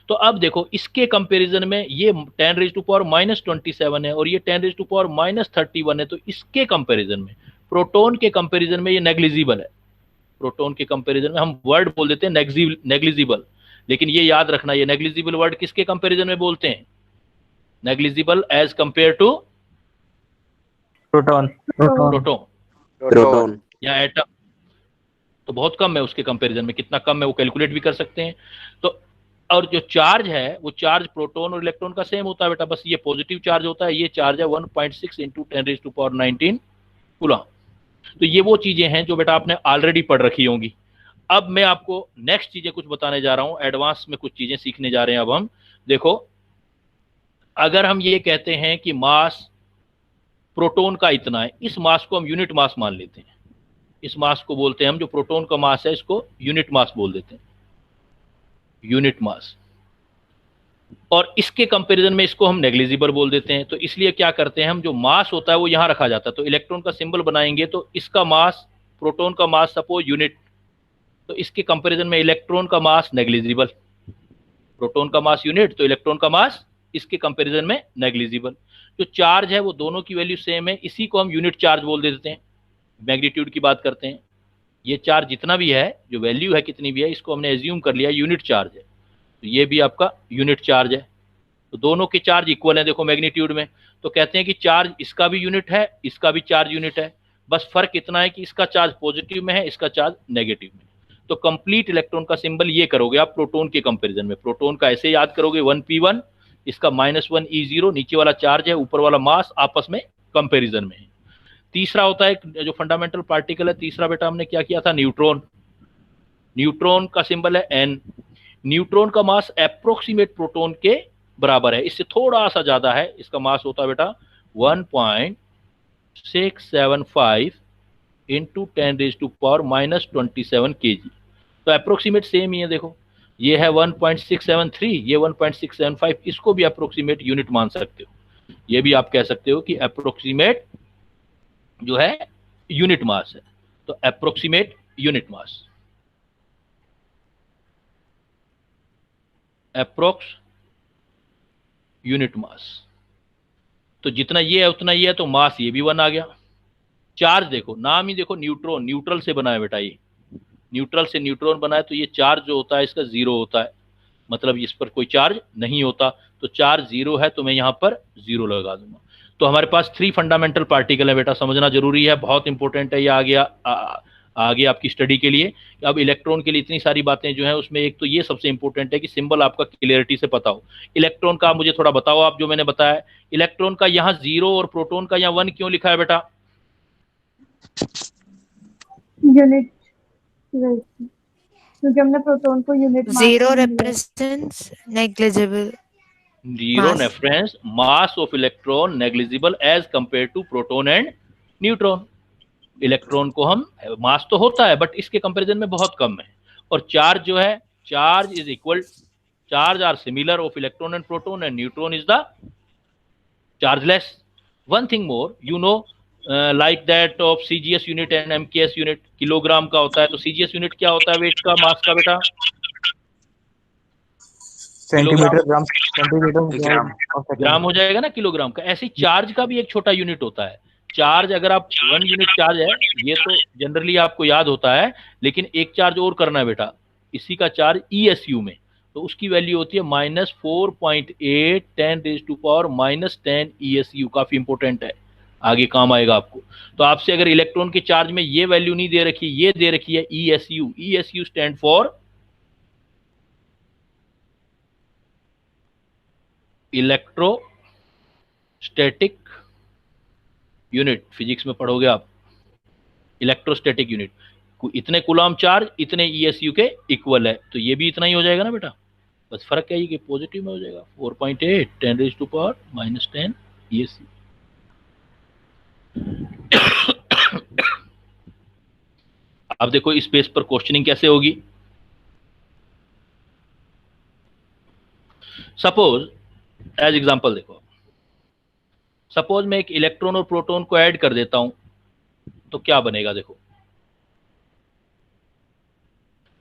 तो अब देखो इसके कंपैरिजन में ये 10⁻⁻27 है और ये 10⁻⁻31 है, तो इसके कंपैरिजन में, प्रोटॉन के कंपैरिजन में ये नेग्लिजिबल है। प्रोटॉन के कंपैरिजन में हम वर्ड बोल देते हैं नेग्लिजिबल, लेकिन ये याद रखना ये नेग्लिजिबल वर्ड किसके कंपैरिजन में बोलते हैं? Negligible as compare to proton. Proton या एटम, तो बहुत कम है उसके कंपैरिजन में। कितना कम है वो कैलकुलेट भी कर सकते हैं। तो और जो चार्ज है वो चार्ज प्रोटॉन और इलेक्ट्रॉन का सेम होता है बेटा, बस ये पॉजिटिव चार्ज होता है, ये चार्ज है 1.6 इंटू 10⁻19 कूलम। तो ये वो चीजें हैं जो बेटा आपने ऑलरेडी पढ़ रखी होंगी। अब मैं आपको नेक्स्ट चीजें कुछ बताने जा रहा हूं, एडवांस में कुछ चीजें सीखने जा रहे हैं। अब हम देखो, अगर हम ये कहते हैं कि मास प्रोटॉन का इतना है, इस मास को हम यूनिट मास मान लेते हैं। इस मास को बोलते हैं हम, जो प्रोटॉन का मास है इसको यूनिट मास बोल देते हैं, यूनिट मास। और इसके कंपैरिजन में इसको हम नेग्लिजिबल बोल देते हैं। तो इसलिए क्या करते हैं हम, जो मास होता है वो यहां रखा जाता है। तो इलेक्ट्रॉन का सिंबल बनाएंगे तो इसका मास, प्रोटॉन का मास सपोज यूनिट, तो इसके कंपैरिजन में इलेक्ट्रॉन का मास नेग्लिजिबल। प्रोटॉन का मास यूनिट तो इलेक्ट्रॉन का मास इसके कंपैरिजन में नेग्लिजिबल। जो चार्ज है वो दोनों की वैल्यू सेम है, इसी को हम यूनिट चार्ज बोल देते हैं। मैग्नीट्यूड की बात करते हैं, ये चार्ज जितना भी है, जो वैल्यू है कितनी भी है, इसको हमने एज्यूम कर लिया यूनिट चार्ज है, तो ये भी आपका यूनिट चार्ज है। तो दोनों के चार्ज इक्वल है देखो मैग्नीट्यूड में। तो कहते हैं कि चार्ज इसका भी यूनिट है, इसका भी चार्ज यूनिट है, बस फर्क इतना है कि इसका चार्ज पॉजिटिव में है, इसका चार्ज नेगेटिव में। तो कंप्लीट इलेक्ट्रॉन का सिंबल ये करोगे आप प्रोटॉन के कंपैरिजन में। प्रोटॉन का ऐसे याद करोगे 1p1, इसका -1 E0, नीचे वाला चार्ज है, ऊपर वाला मास, आपस में कंपैरिजन में है। तीसरा होता है जो फंडामेंटल पार्टिकल है, तीसरा बेटा हमने क्या किया था, न्यूट्रॉन। न्यूट्रॉन का सिंबल है N। न्यूट्रॉन का मास अप्रोक्सीमेट प्रोटॉन के बराबर है, इससे थोड़ा सा ज्यादा है। इसका मास होता है बेटा 1.675 इंटू 10⁻⁻27 kg। तो अप्रोक्सीमेट सेम ही है देखो, ये है 1.673, ये 1.675, इसको भी अप्रोक्सीमेट यूनिट मान सकते हो। ये भी आप कह सकते हो कि अप्रोक्सीमेट जो है यूनिट मास है। तो approximate unit mass, approx unit mass. तो जितना ये है उतना ये है, तो मास ये भी 1 आ गया। चार्ज देखो, नाम ही देखो न्यूट्रॉन, न्यूट्रल से बना है बेटा, ये न्यूट्रल से न्यूट्रॉन बना है, तो ये चार्ज जो होता है इसका 0 होता है, मतलब इस पर कोई चार्ज नहीं होता। तो चार्ज 0 है तो मैं यहां पर 0 लगा दूंगा। तो हमारे पास 3 फंडामेंटल पार्टिकल है बेटा, समझना जरूरी है, बहुत इंपॉर्टेंट है ये आगे आपकी स्टडी के लिए। अब इलेक्ट्रॉन के लिए इतनी सारी बातें जो है उसमें एक तो ये सबसे इंपॉर्टेंट है कि सिंबल आपका क्लियरिटी से पता हो। इलेक्ट्रॉन का मुझे थोड़ा बताओ आप, जो मैंने बताया इलेक्ट्रॉन का यहाँ 0 और प्रोटॉन का यहाँ 1 क्यों लिखा है बेटा? यूनिट, क्योंकि हमने प्रोटॉन को unit mass 0 represents negligible Zero mass. reference mass of electron negligible as compared to proton and neutron. Electron को हम मास तो होता है बट इसके कंपैरिजन में बहुत कम है। और चार्ज जो है, charge is equal, charge are similar of electron and proton and neutron is the chargeless. One thing more, you know like that of CGS unit and MKS unit, kilogram का होता है, तो सीजीएस यूनिट क्या होता है wait का, मास का बेटा? सेंटीमीटर, ग्राम, सेंटीमीटर, ग्राम हो जाएगा ना किलोग्राम का। ऐसे चार्ज का भी एक छोटा यूनिट होता है। चार्ज अगर आप 1 यूनिट चार्ज है, ये तो जनरली आपको याद होता है, लेकिन एक चार्ज और करना है बेटा, इसी का चार्ज ESU में, तो उसकी वैल्यू होती है -4.8 10⁻⁻10 ESU। काफी इंपॉर्टेंट है, आगे काम आएगा आपको। तो आपसे अगर इलेक्ट्रॉन के चार्ज में ये वैल्यू नहीं दे रखी, ये दे रखी है ESU, ESU stand for electrostatic unit. Physics में पढ़ोगे आप, इलेक्ट्रोस्टैटिक यूनिट, इतने कूलम चार्ज इतने ESU के इक्वल है, तो ये भी इतना ही हो जाएगा ना बेटा। बस फर्क क्या है कि पॉजिटिव में हो जाएगा, 4.8 10⁻⁻10 ESU। अब देखो इस पेज पर क्वेश्चनिंग कैसे होगी। सपोज एज एग्जांपल देखो, सपोज मैं एक इलेक्ट्रॉन और प्रोटॉन को ऐड कर देता हूं, तो क्या बनेगा देखो।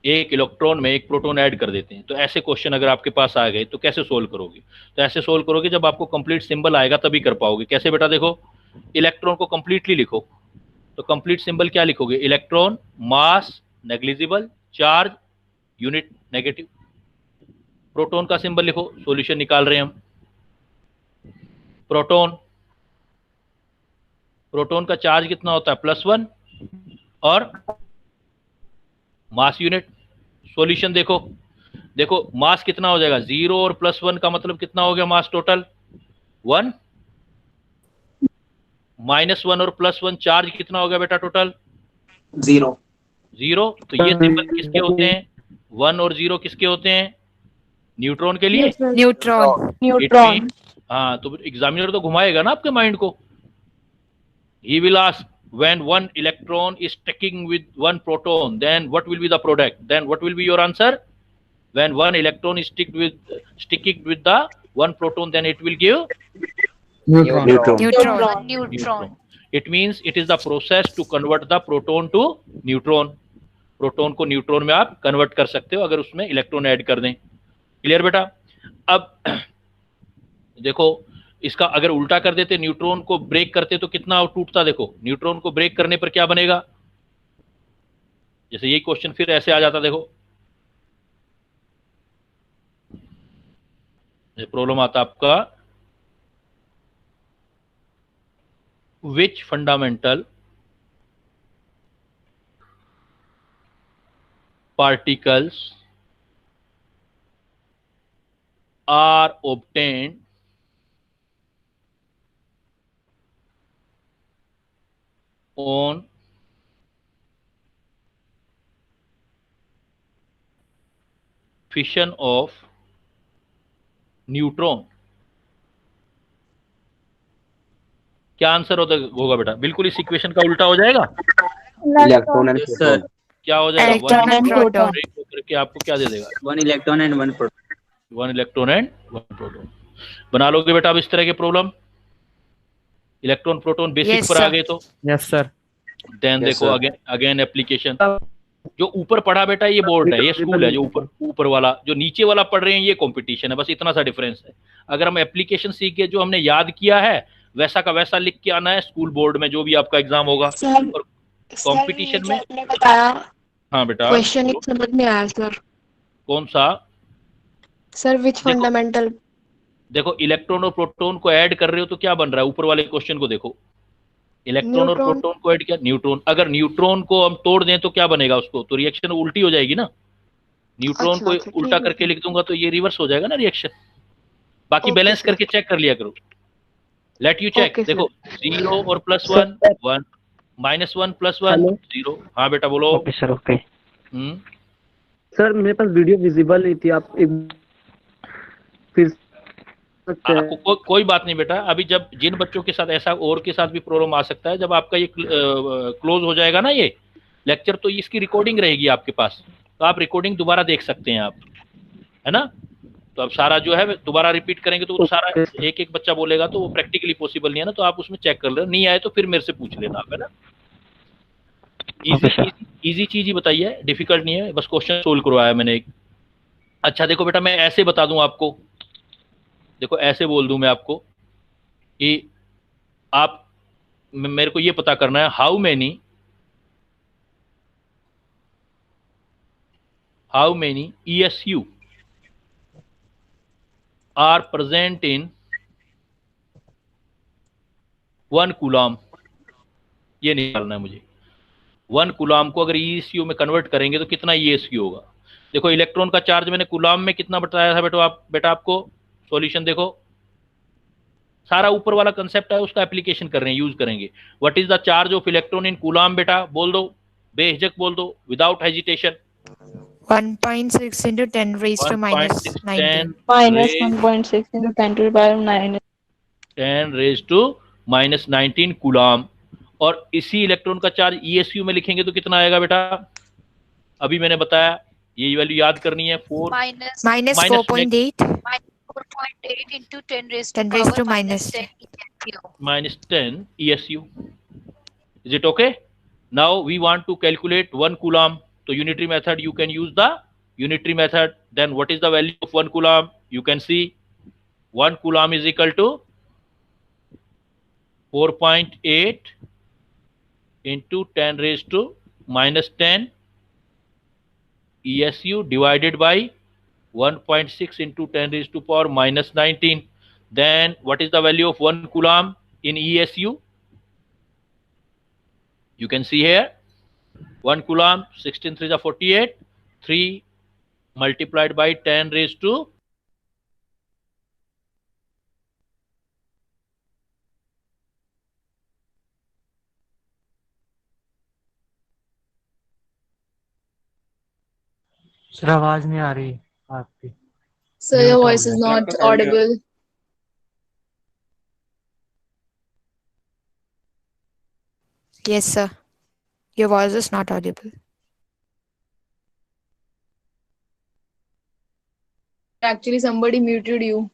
एक इलेक्ट्रॉन में एक प्रोटॉन ऐड कर देते हैं, तो ऐसे क्वेश्चन अगर आपके पास आ गए तो कैसे सोल्व करोगे? तो ऐसे सोल्व करोगे जब आपको कंप्लीट सिंबल आएगा तभी कर पाओगे। कैसे बेटा? देखो इलेक्ट्रॉन को कंप्लीटली लिखो, तो कंप्लीट सिंबल क्या लिखोगे? Electron, mass negligible, charge unit negative. Proton का सिंबल लिखो, सॉल्यूशन निकाल रहे हैं हम। प्रोटॉन, प्रोटॉन का चार्ज कितना होता है? +1 और मास यूनिट। सॉल्यूशन देखो, देखो मास कितना हो जाएगा? 0 और +1 का मतलब कितना हो गया मास टोटल? 1। -1 और +1 चार्ज कितना हो गया बेटा टोटल? 0। तो ये सिंबल किसके होते हैं? 1 और 0 किसके होते हैं? न्यूट्रॉन के लिए। न्यूट्रॉन। हाँ, तो एग्जामिनर तो घुमाएगा ना आपके माइंड को। He will ask, when one electron is sticking with one proton, then what will be the product? Then what will be your answer? When one electron is sticking with the one proton, then it will give Neutron. It means it is the process to convert the proton to neutron. Proton को neutron में आप convert कर सकते हो अगर उसमें electron add कर दें। क्लियर बेटा? अब देखो इसका अगर उल्टा कर देते, न्यूट्रॉन को ब्रेक करते, तो कितना टूटता? देखो न्यूट्रॉन को ब्रेक करने पर क्या बनेगा? जैसे यही क्वेश्चन फिर ऐसे आ जाता, देखो प्रॉब्लम आता आपका, which fundamental particles are obtained on fission of neutron. क्या आंसर होगा बेटा? बिल्कुल इस इक्वेशन का उल्टा हो जाएगा। Electron and proton. क्या हो जाएगा? Electron and proton. करके आपको क्या दे देगा? 1 electron and 1 proton. 1 electron and 1 proton. बना लोगे बेटा अब इस तरह के problem? Electron proton basic Yes, पर आ sir. गए तो यस सर। देन Yes, देखो sir. Again application. जो ऊपर पढ़ा बेटा ये बोर्ड है, ये स्कूल है। जो ऊपर वाला, जो नीचे वाला पढ़ रहे हैं ये कंपटीशन है, बस इतना सा डिफरेंस है। अगर हम एप्लीकेशन सीख के जो हमने याद किया है वैसा का वैसा लिख के आना है स्कूल बोर्ड में जो भी आपका एग्जाम होगा। और कंपटीशन में आपने बताया हाँ बेटा क्वेश्चन ही बोलो। समझ में आया सर। कौन सा? सर विच देखो फंडामेंटल। देखो इलेक्ट्रॉन और प्रोटॉन को ऐड कर रहे हो तो क्या बन रहा है? ऊपर वाले क्वेश्चन को देखो, इलेक्ट्रॉन और न्यूट्रॉन। प्रोटॉन को ऐड किया, न्यूट्रॉन। अगर न्यूट्रॉन को हम तोड़ दें तो क्या बनेगा? उसको तो रिएक्शन उल्टी हो जाएगी ना। न्यूट्रॉन को अच्छा, उल्टा ठीक करके है। लिख दूंगा तो ये रिवर्स हो जाएगा ना रिएक्शन। बाकी ओके बैलेंस सर। करके चेक कर लिया करो। Let you check. Okay sir. देखो 0 और +1 1, -1 +1 हेलो 0। हाँ बेटा बोलो। ओके सर ओके हम्म सर मेरे पास वीडियो विजिबल नहीं थी, आप एक फिर सकते हैं? कोई बात नहीं बेटा। अभी जब जिन बच्चों के साथ ऐसा और के साथ भी प्रॉब्लम आ सकता है, जब आपका ये क्लोज हो जाएगा ना ये लेक्चर, तो इसकी रिकॉर्डिंग रहेगी आपके पास, तो आप रिकॉर्डिंग दोबारा देख सकते हैं आप, है ना। तो अब सारा जो है दोबारा रिपीट करेंगे तो सारा एक एक बच्चा बोलेगा तो वो प्रैक्टिकली पॉसिबल नहीं है ना। तो आप उसमें चेक कर लो, नहीं आए तो फिर मेरे से पूछ लेना आप, है ना। इजी चीज ही बताइए, डिफिकल्ट नहीं है, बस क्वेश्चन सोल्व करवाया मैंने एक। अच्छा देखो बेटा, मैं ऐसे बता दूं आपको, देखो ऐसे बोल दूं मैं आपको कि आप मेरे को ये पता करना है how many ESU are present in 1 coulomb. ये निकालना है मुझे। 1 कूलम को अगर ESU में कन्वर्ट करेंगे तो कितना ESU होगा। देखो इलेक्ट्रॉन का चार्ज मैंने कूलम में कितना बताया था बेटा आपको। सॉल्यूशन देखो, सारा ऊपर वाला कंसेप्ट है, उसका एप्लीकेशन कर रहे हैं, यूज करेंगे। What is the charge of electron in coulomb? बेटा बोल दो, बेहिचक बोल दो, without hesitation. 1.6 into 10 raised to minus 19. minus 1.6 into 10 to the power 9. 10 raised to -19 coulomb. और इसी इलेक्ट्रॉन का चार्ज ESU में लिखेंगे तो कितना आएगा बेटा? अभी मैंने बताया, ये वैल्यू याद करनी है। 4 Minus 4.8. 4.8 into 10 raised 10 raised to minus -10 ESU. Is it okay? Now we want to calculate 1 coulomb. So unitary method, you can use the unitary method. Then what is the value of 1 coulomb? You can see 1 coulomb is equal to 4.8 into 10 raised to -10 ESU divided by 1.6 into 10 raised to power -19. Then what is the value of 1 coulomb in ESU? You can see here 1 coulomb, 16 3 is 48, 3 multiplied by 10 raised to sir आवाज नहीं आ रही आपकी। Sir, your voice is not audible. Yes, sir. Your voice is not audible. Actually, somebody muted you.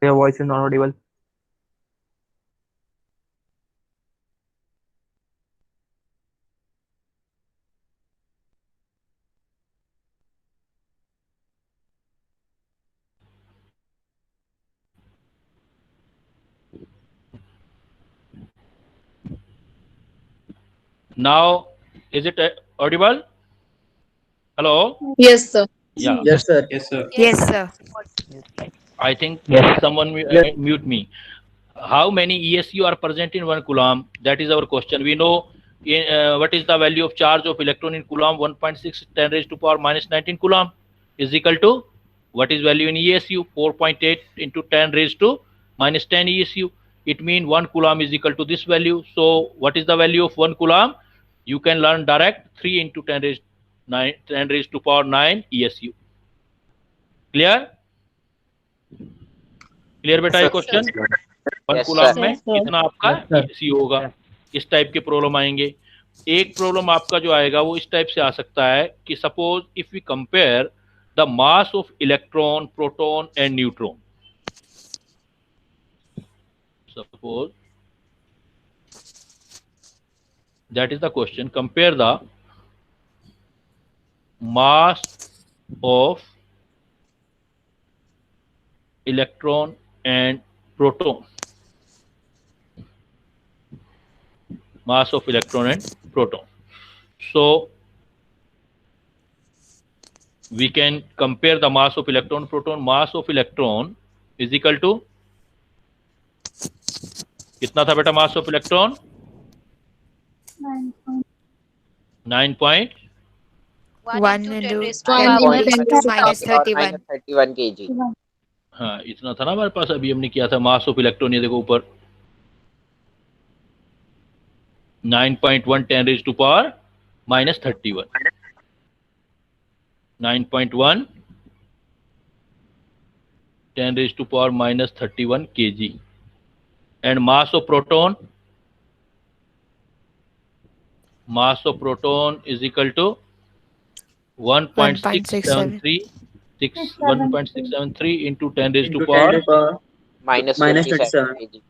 Your voice is not audible. now is it audible? Hello? Yes, sir. Yeah. Yes, sir. Yes, sir. Yes, sir. I think Yes. someone mute me. How many ESU are present in 1 coulomb? That is our question. We know what is the value of charge of electron in coulomb. 1.6 10 raised to power minus 19 coulomb is equal to what is value in ESU? 4.8 into 10 raised to minus 10 ESU. It means 1 coulomb is equal to this value. So what is the value of 1 coulomb? You can learn direct 3 into 10 raised to power 9 ESU. Clear? Clear बेटा ये question? 1 coulomb में कितना आपका सी होगा? इस type के problem आएंगे. एक प्रॉब्लम आपका जो आएगा वो इस टाइप से आ सकता है कि suppose if we compare the mass of electron, proton and neutron. Suppose that is the question, compare the mass of electron and proton, mass of electron and proton. So we can compare the mass of electron, proton. Mass of electron is equal to कितना था बेटा mass of electron? 9.1 1 into 10 raised to One power into 10 minus minus 31. 31 kg. हाँ इतना था ना हमारे पास. अभी हमने किया था मास ऑफ इलेक्ट्रॉन. ये देखो ऊपर 9.1 10 raised to power minus 31. 9.1 10 raised to power minus 31 kg. And mass of proton is equal to 1.673 into 10 raised to power minus 27 kg.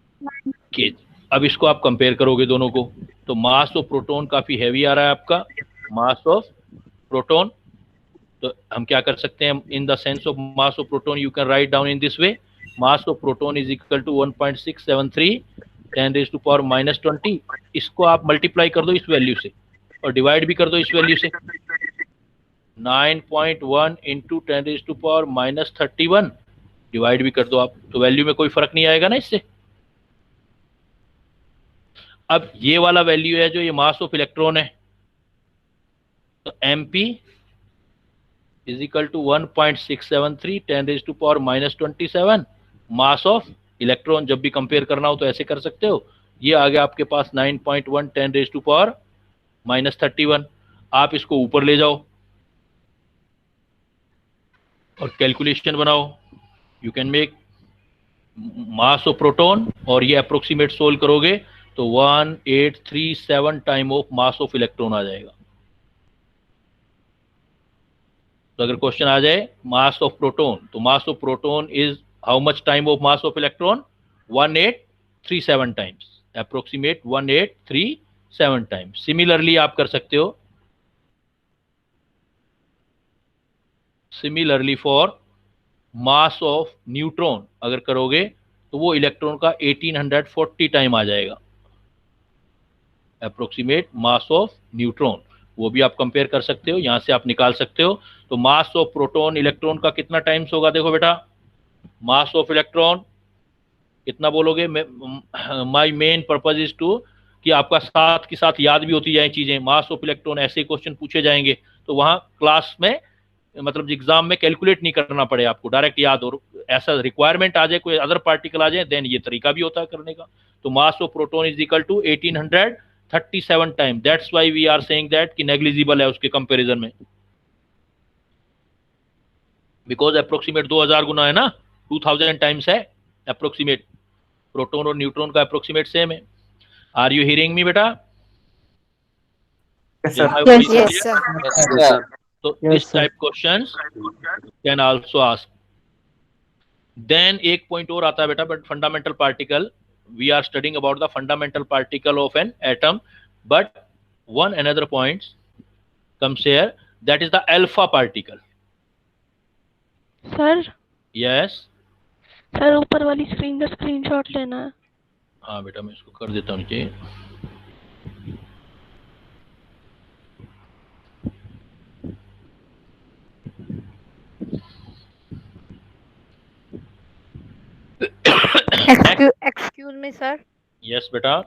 kg. अब इसको आप कंपेयर करोगे दोनों को तो मास ऑफ प्रोटॉन काफी हैवी आ रहा है आपका. मास ऑफ प्रोटॉन, तो हम क्या कर सकते हैं? In the sense of mass of proton you can write down in this way. Mass of proton is equal to 1.673 10 raise to power minus 20. इसको आप मल्टीप्लाई कर दो इस वैल्यू से और डिवाइड भी कर दो इस वैल्यू से. 9.1 into 10 raise to power minus 31 divide भी कर दो आप, तो वैल्यू में कोई फर्क नहीं आएगा ना इससे. अब ये वाला वैल्यू है जो ये मास ऑफ इलेक्ट्रॉन है, तो MP is equal to 1.673 10 raise to power minus 27 mass of electron. जब भी कंपेयर करना हो तो ऐसे कर सकते हो. ये आ गया आपके पास 9.1 10 रेज़ टू पावर माइनस 31. आप इसको ऊपर ले जाओ और कैलकुलेशन बनाओ. You can make mass of proton और ये अप्रोक्सीमेट सोल्व करोगे तो 1837 time of mass of electron आ जाएगा. तो अगर क्वेश्चन आ जाए मास ऑफ प्रोटॉन, तो mass of proton is how much time of mass of electron? 1837 times, approximate 1837 times. Similarly आप कर सकते हो, similarly for mass of neutron अगर करोगे तो वो इलेक्ट्रॉन का 1840 टाइम आ जाएगा, अप्रोक्सीमेट मास ऑफ न्यूट्रॉन. वो भी आप कंपेयर कर सकते हो, यहां से आप निकाल सकते हो. तो मास ऑफ प्रोटॉन इलेक्ट्रॉन का कितना टाइम्स होगा? देखो बेटा, मास ऑफ इलेक्ट्रॉन कितना बोलोगे? My main purpose is to कि आपका साथ के साथ याद भी होती जाए चीजें. मास ऑफ इलेक्ट्रॉन ऐसे क्वेश्चन पूछे जाएंगे तो वहां क्लास में मतलब एग्जाम में कैलकुलेट नहीं करना पड़े आपको, डायरेक्ट याद. और ऐसा रिक्वायरमेंट आ जाए, कोई अदर पार्टिकल आ जाए, देन ये तरीका भी होता है करने का. तो mass of proton is equal to 1837 time. That's why we are saying that कि नेग्लिजिबल है उसके कंपैरिजन में, बिकॉज अप्रोक्सीमेट 2000 गुना है ना, 2000 टाइम्स है अप्रोक्सीमेट. प्रोटॉन और न्यूट्रॉन का अप्रोक्सीमेट सेम है. आर यू हियरिंग मी बेटा? Yes, sir. Yes, sir. Yes, sir. So this type questions can also ask. Then एक पॉइंट और आता है बेटा, but fundamental particle, we are studying about the fundamental particle of an atom, but one another point comes here, that is the alpha particle. Sir Yes. Sir ऊपर वाली screen का screenshot लेना है. हाँ बेटा मैं इसको कर देता हूँ नीचे. Excuse me sir. यस बेटा।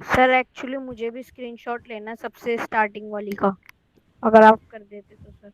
सर एक्चुअली मुझे भी स्क्रीनशॉट लेना है सबसे स्टार्टिंग वाली का, अगर आप कर देते तो सर।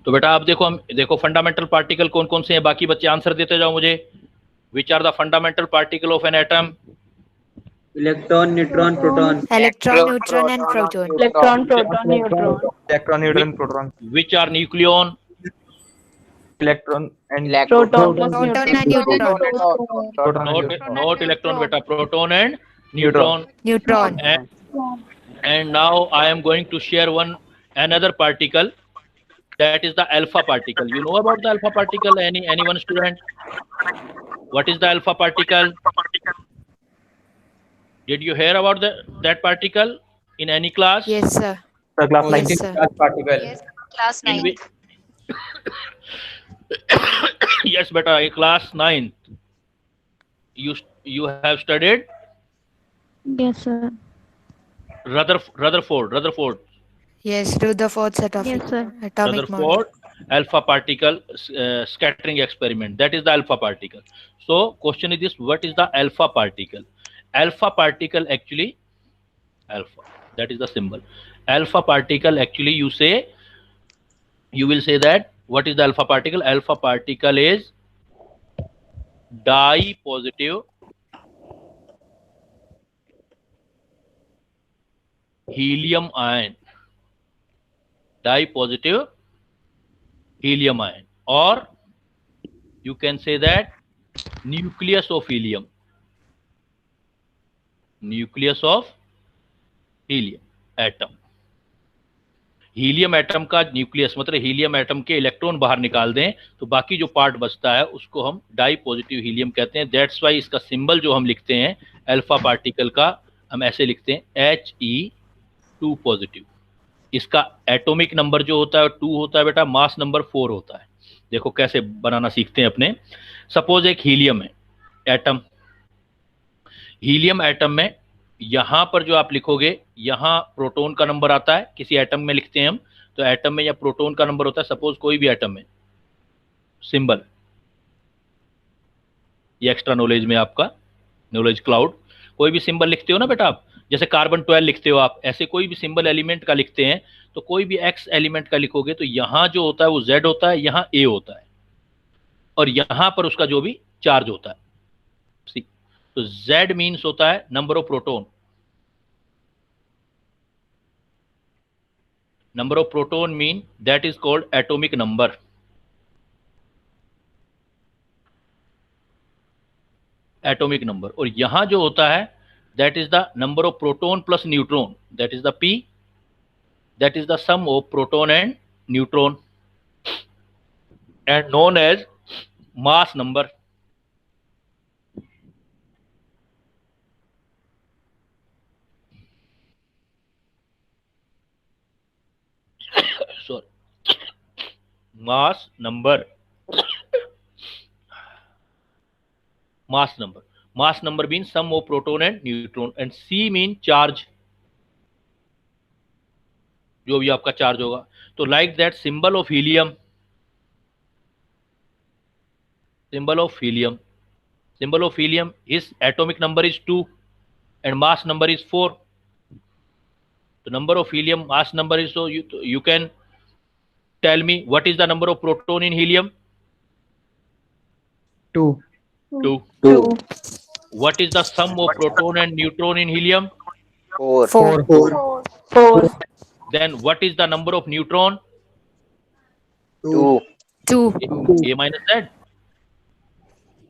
तो बेटा आप देखो, हम देखो फंडामेंटल पार्टिकल कौन कौन से हैं, बाकी बच्चे आंसर देते जाओ मुझे। Which are the fundamental particle of an atom? Electron, neutron, proton. Electron, neutron, and proton. Electron, proton, neutron. Electron, neutron, proton. Which are nucleon? Electron and Proton plus Proton and neutron. neutron. proton and Not, neutron. not electron beta, proton and neutron. Neutron. And now I am going to share another particle, that is the alpha particle. You know about the alpha particle? Anyone student? What is the alpha particle? Did you hear about that particle in any class? Yes, sir. The class Yes, 19 sir. charge particle. Yes, class In 9. which yes beta, class 9 you have studied Yes, sir. Rutherford Yes, do the fourth set of Yes, sir. atomic model. Rutherford alpha particle scattering experiment. That is the alpha particle. So question is this: what is the alpha particle? Alpha particle actually, alpha, that is the symbol. Alpha particle actually, you will say that what is the alpha particle? Alpha particle is di-positive helium ion. Di-positive helium ion, or you can say that nucleus of helium. Nucleus of helium atom. Helium atom का nucleus मतलब helium atom के electron बाहर निकाल दें तो बाकी जो part बचता है उसको हम डाई पॉजिटिव हीलियम कहते हैं। दैट्स वाई इसका सिंबल जो हम लिखते हैं अल्फा पार्टिकल का, हम ऐसे लिखते हैं He2 पॉजिटिव। इसका एटॉमिक नंबर जो होता है 2 होता है बेटा, मास नंबर 4 होता है। देखो कैसे बनाना सीखते हैं अपने। सपोज एक हीलियम है एटम, हीलियम एटम में यहां पर जो आप लिखोगे, यहां प्रोटॉन का नंबर आता है, किसी एटम में लिखते हैं हम तो एटम में या प्रोटॉन का नंबर होता है। सपोज कोई भी एटम में सिंबल, ये एक्स्ट्रा नॉलेज में आपका नॉलेज क्लाउड, कोई भी सिंबल लिखते हो ना बेटा आप, जैसे कार्बन 12 लिखते हो आप, ऐसे कोई भी सिंबल एलिमेंट का लिखते हैं तो कोई भी एक्स एलिमेंट का लिखोगे तो यहां जो होता है वो जेड होता है, यहां ए होता है और यहां पर उसका जो भी चार्ज होता है। तो Z मीन्स होता है number of proton. Number of proton mean that is called atomic number. Atomic number. और यहां जो होता है that is the number of proton plus neutron, that is the P, that is the sum of proton and neutron and known as mass number. mass number. Mass number. Mass number means sum of proton and neutron, and C mean charge, जो भी आपका charge होगा। तो like that symbol of helium, symbol of helium, symbol of helium, his atomic number is 2 and mass number is 4. The number of helium, mass number is, so you can tell me what is the number of proton in helium? 2. 2. What is the sum of proton and neutron in helium? 4. 4. Then what is the number of neutron? 2. 2. A minus Z,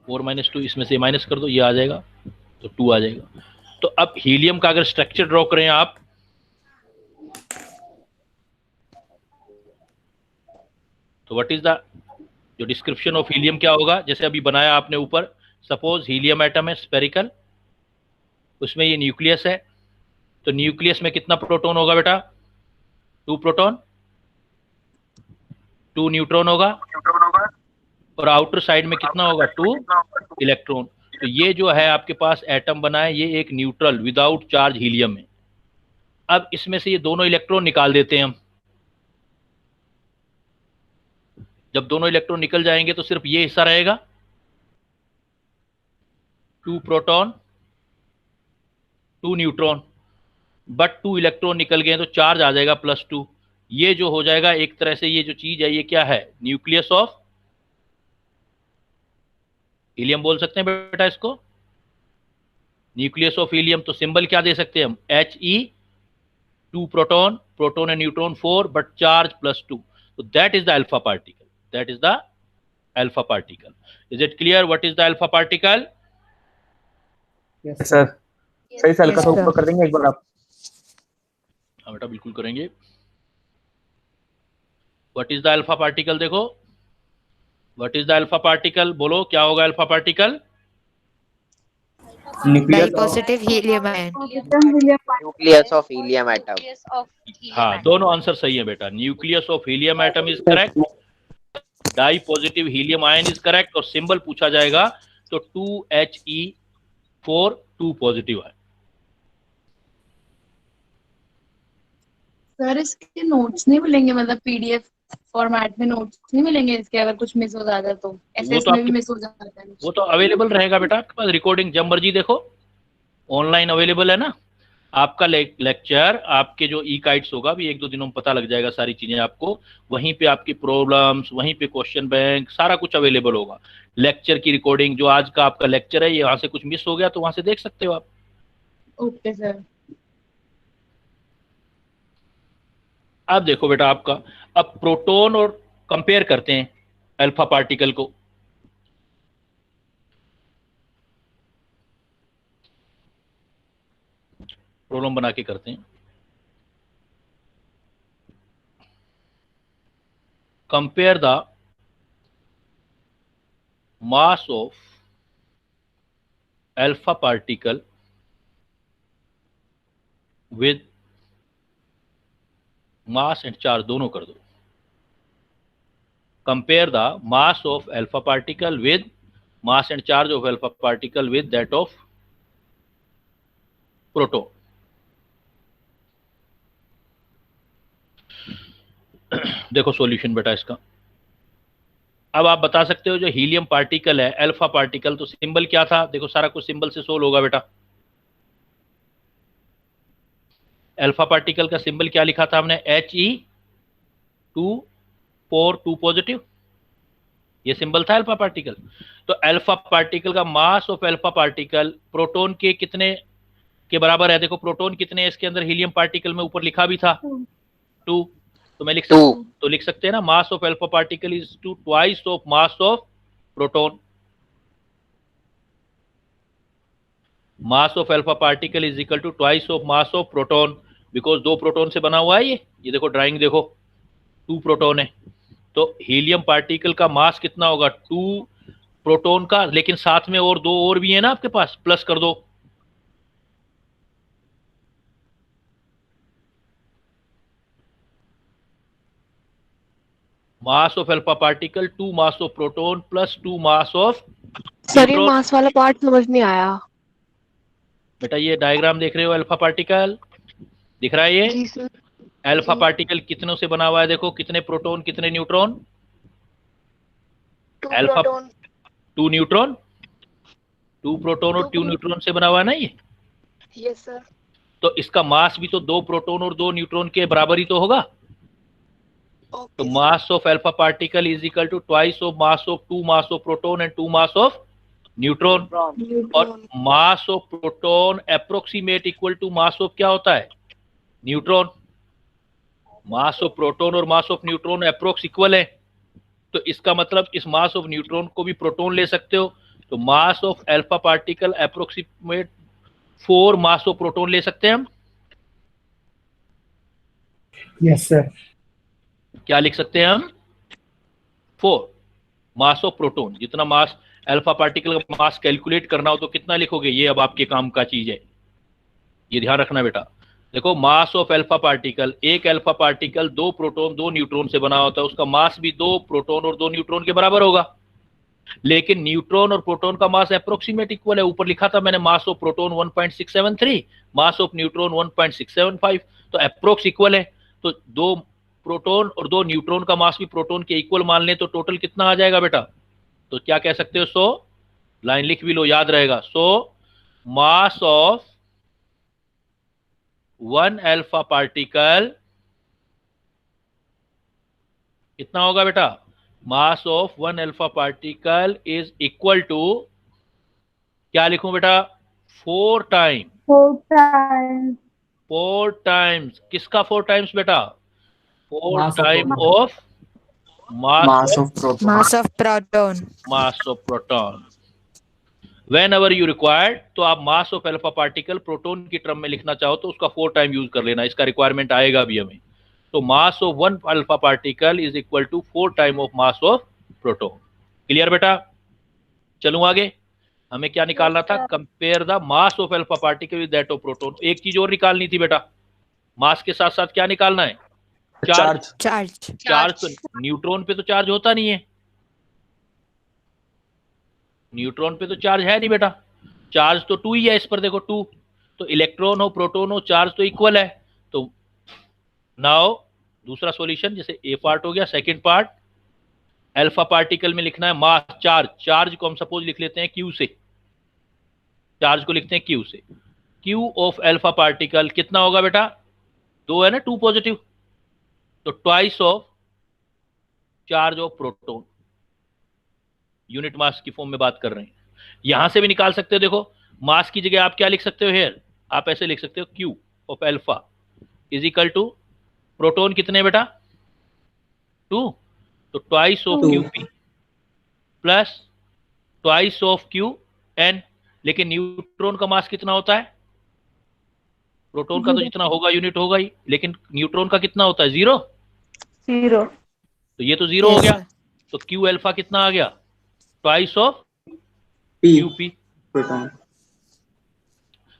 4 minus 2, इसमें से A minus कर दो, ये आ जाएगा तो 2 आ जाएगा। तो अब हीलियम का अगर स्ट्रक्चर ड्रॉ करें आप, तो व्हाट इज द जो डिस्क्रिप्शन ऑफ हीलियम क्या होगा, जैसे अभी बनाया आपने ऊपर, सपोज हीलियम एटम है स्फेरिकल, उसमें ये न्यूक्लियस है, तो न्यूक्लियस में कितना प्रोटॉन होगा बेटा? 2 प्रोटॉन, 2 न्यूट्रॉन होगा, और आउटर साइड में कितना होगा? 2 इलेक्ट्रॉन। तो ये जो है आपके पास एटम बना है, ये एक न्यूट्रल विदाउट चार्ज हीलियम है। अब इसमें से ये दोनों इलेक्ट्रॉन निकाल देते हैं हम। जब दोनों इलेक्ट्रॉन निकल जाएंगे तो सिर्फ ये हिस्सा रहेगा, 2 प्रोटॉन 2 न्यूट्रॉन, बट 2 इलेक्ट्रॉन निकल गए तो चार्ज आ जाएगा +2। ये जो हो जाएगा एक तरह से, ये जो चीज है ये क्या है? न्यूक्लियस ऑफ हीलियम बोल सकते हैं बेटा इसको, न्यूक्लियस ऑफ हीलियम। तो सिंबल क्या दे सकते हैं हम? He, 2 proton, proton and neutron 4, but charge +2। तो that is the alpha particle, that is the alpha particle. Is it clear what is the alpha particle? Yes sir. सही से हल्का सा ऊपर कर देंगे एक बार आप? हाँ बेटा बिल्कुल करेंगे। What is the alpha particle? देखो what is the alpha particle, बोलो क्या होगा alpha particle? Dippositive helium ion. Nucleus of helium atom. हाँ दोनों आंसर सही है बेटा। Nucleus of helium atom is correct, dipositive helium ion is correct, और सिंबल पूछा जाएगा तो 2He4 2 पॉजिटिव है। सर इसके नोट्स नहीं मिलेंगे, मतलब पीडीएफ फॉर्मेट में नोट्स नहीं मिलेंगे इसके, अगर कुछ मिस हो जाता तो? एसएस में भी मिस हो जाता है। वो तो अवेलेबल रहेगा बेटा आपके पास, रिकॉर्डिंग जब मर्जी देखो, ऑनलाइन अवेलेबल है ना। आपका लेक्चर आपके जो ई काइट्स होगा भी 1-2 दिनों में पता लग जाएगा सारी चीजें आपको, वहीं पे आपकी प्रॉब्लम्स, वहीं पे क्वेश्चन बैंक, सारा कुछ अवेलेबल होगा। लेक्चर की रिकॉर्डिंग, जो आज का आपका लेक्चर है, ये वहां से कुछ मिस हो गया तो वहां से देख सकते हो आप। Okay sir. अब देखो बेटा आपका, अब प्रोटॉन और कंपेयर करते हैं अल्फा पार्टिकल को। प्रॉब्लम बना के करते हैं। Compare the mass of alpha particle with mass and charge, दोनों कर दो। Compare the mass of alpha particle with mass and charge of alpha particle with that of proton. देखो सॉल्यूशन बेटा इसका। अब आप बता सकते हो जो हीलियम पार्टिकल है अल्फा पार्टिकल, तो सिंबल क्या था? देखो सारा कुछ सिंबल से सोल्व होगा बेटा। अल्फा पार्टिकल का सिंबल क्या लिखा था हमने? He2 2 पॉजिटिव, ये सिंबल था अल्फा पार्टिकल। तो अल्फा पार्टिकल का मास ऑफ अल्फा पार्टिकल प्रोटॉन के कितने के बराबर है? देखो प्रोटॉन कितने हैं इसके अंदर हीलियम पार्टिकल में, ऊपर लिखा भी था 2, तो मैं लिख सकते हैं ना, mass of alpha particle is 2 twice of mass of proton. Mass of alpha particle is equal to twice of mass of proton, because 2 proton से बना हुआ है ये देखो ड्राइंग देखो, 2 प्रोटॉन है। तो हीलियम पार्टिकल का मास कितना होगा? 2 प्रोटॉन का, लेकिन साथ में और 2 और भी है ना आपके पास, प्लस कर दो। मास of alpha particle 2 mass of proton plus 2 mass of. Sir ये मास वाला पार्ट समझ नहीं आया बेटा। ये डायग्राम देख रहे हो, अल्फा पार्टिकल दिख रहा है ये? जी सर। अल्फा पार्टिकल कितनों से बना हुआ है? देखो कितने प्रोटॉन कितने न्यूट्रॉन? अल्फा 2 न्यूट्रॉन, 2 प्रोटॉन और 2 न्यूट्रॉन से बना हुआ है ना ये। Yes sir. तो इसका मास भी तो 2 प्रोटॉन और 2 न्यूट्रॉन के बराबर ही तो होगा। तो mass of alpha particle is equal to twice of mass of 2 mass of proton and 2 mass of neutron. और mass of proton approximate equal to mass of क्या होता है? न्यूट्रॉन। मास ऑफ प्रोटॉन और mass of neutron approx equal है, तो इसका मतलब इस मास ऑफ न्यूट्रॉन को भी प्रोटॉन ले सकते हो। तो mass of alpha particle approximate 4 mass of proton ले सकते हैं हम। Yes sir. क्या लिख सकते हैं हम? 4। मास ऑफ प्रोटॉन, जितना मास अल्फा पार्टिकल का मास कैलकुलेट करना हो तो कितना लिखोगे, ये अब आपके काम का चीज है, ये ध्यान रखना बेटा। देखो मास ऑफ अल्फा पार्टिकल, एक अल्फा पार्टिकल 2 प्रोटॉन 2 न्यूट्रॉन से बना होता है, उसका मास भी 2 प्रोटॉन और 2 न्यूट्रॉन के बराबर होगा। लेकिन न्यूट्रॉन और प्रोटॉन का मास अप्रोक्सीमेट इक्वल है। ऊपर लिखा था मैंने मास of proton 1.673, mass of neutron 1.675, तो अप्रोक्स इक्वल है। तो 2 प्रोटॉन और 2 न्यूट्रॉन का मास भी प्रोटॉन के इक्वल मान लें तो टोटल कितना आ जाएगा बेटा? तो क्या कह सकते हो? सो लाइन लिख भी लो, याद रहेगा। So mass of 1 alpha particle कितना होगा बेटा? Mass of 1 alpha particle is equal to, क्या लिखूं बेटा? 4 टाइम्स किसका 4 टाइम्स बेटा? 4 time of mass of proton. When ever you required, तो आप mass of alpha particle proton की टर्म में लिखना चाहो तो उसका 4 टाइम यूज कर लेना, इसका रिक्वायरमेंट आएगा भी हमें। तो mass of 1 alpha particle is equal to 4 time of mass of proton. Clear बेटा? चलूं आगे। हमें क्या निकालना था? Compare the mass of alpha particle with that of proton. एक चीज और निकालनी थी बेटा, मास के साथ साथ क्या निकालना है? चार्ज। तो न्यूट्रॉन पे तो चार्ज होता नहीं है, न्यूट्रॉन पे तो चार्ज है नहीं बेटा, चार्ज तो 2 ही है इस पर, देखो 2। तो इलेक्ट्रॉन हो प्रोटॉन हो चार्ज तो इक्वल है। तो नाउ दूसरा सॉल्यूशन, जैसे ए पार्ट हो गया, सेकंड पार्ट अल्फा पार्टिकल में लिखना है मास, चार्ज को हम सपोज लिख लेते हैं Q से, चार्ज को लिखते हैं Q से। Q ऑफ अल्फा पार्टिकल कितना होगा बेटा? 2 है ना, 2 पॉजिटिव, तो twice of charge of proton. Unit mass की फॉर्म में बात कर रहे हैं, यहां से भी निकाल सकते हो। देखो मास की जगह आप क्या लिख सकते हो हेयर? आप ऐसे लिख सकते हो Q of alpha is equal to proton कितने बेटा? 2, तो twice of QP plus twice of QN। लेकिन न्यूट्रॉन का मास कितना होता है? प्रोटॉन का तो जितना होगा यूनिट होगा ही, लेकिन न्यूट्रॉन का कितना होता है? 0। तो ये तो 0 हो गया, तो Q अल्फा कितना आ गया? Twice of QP।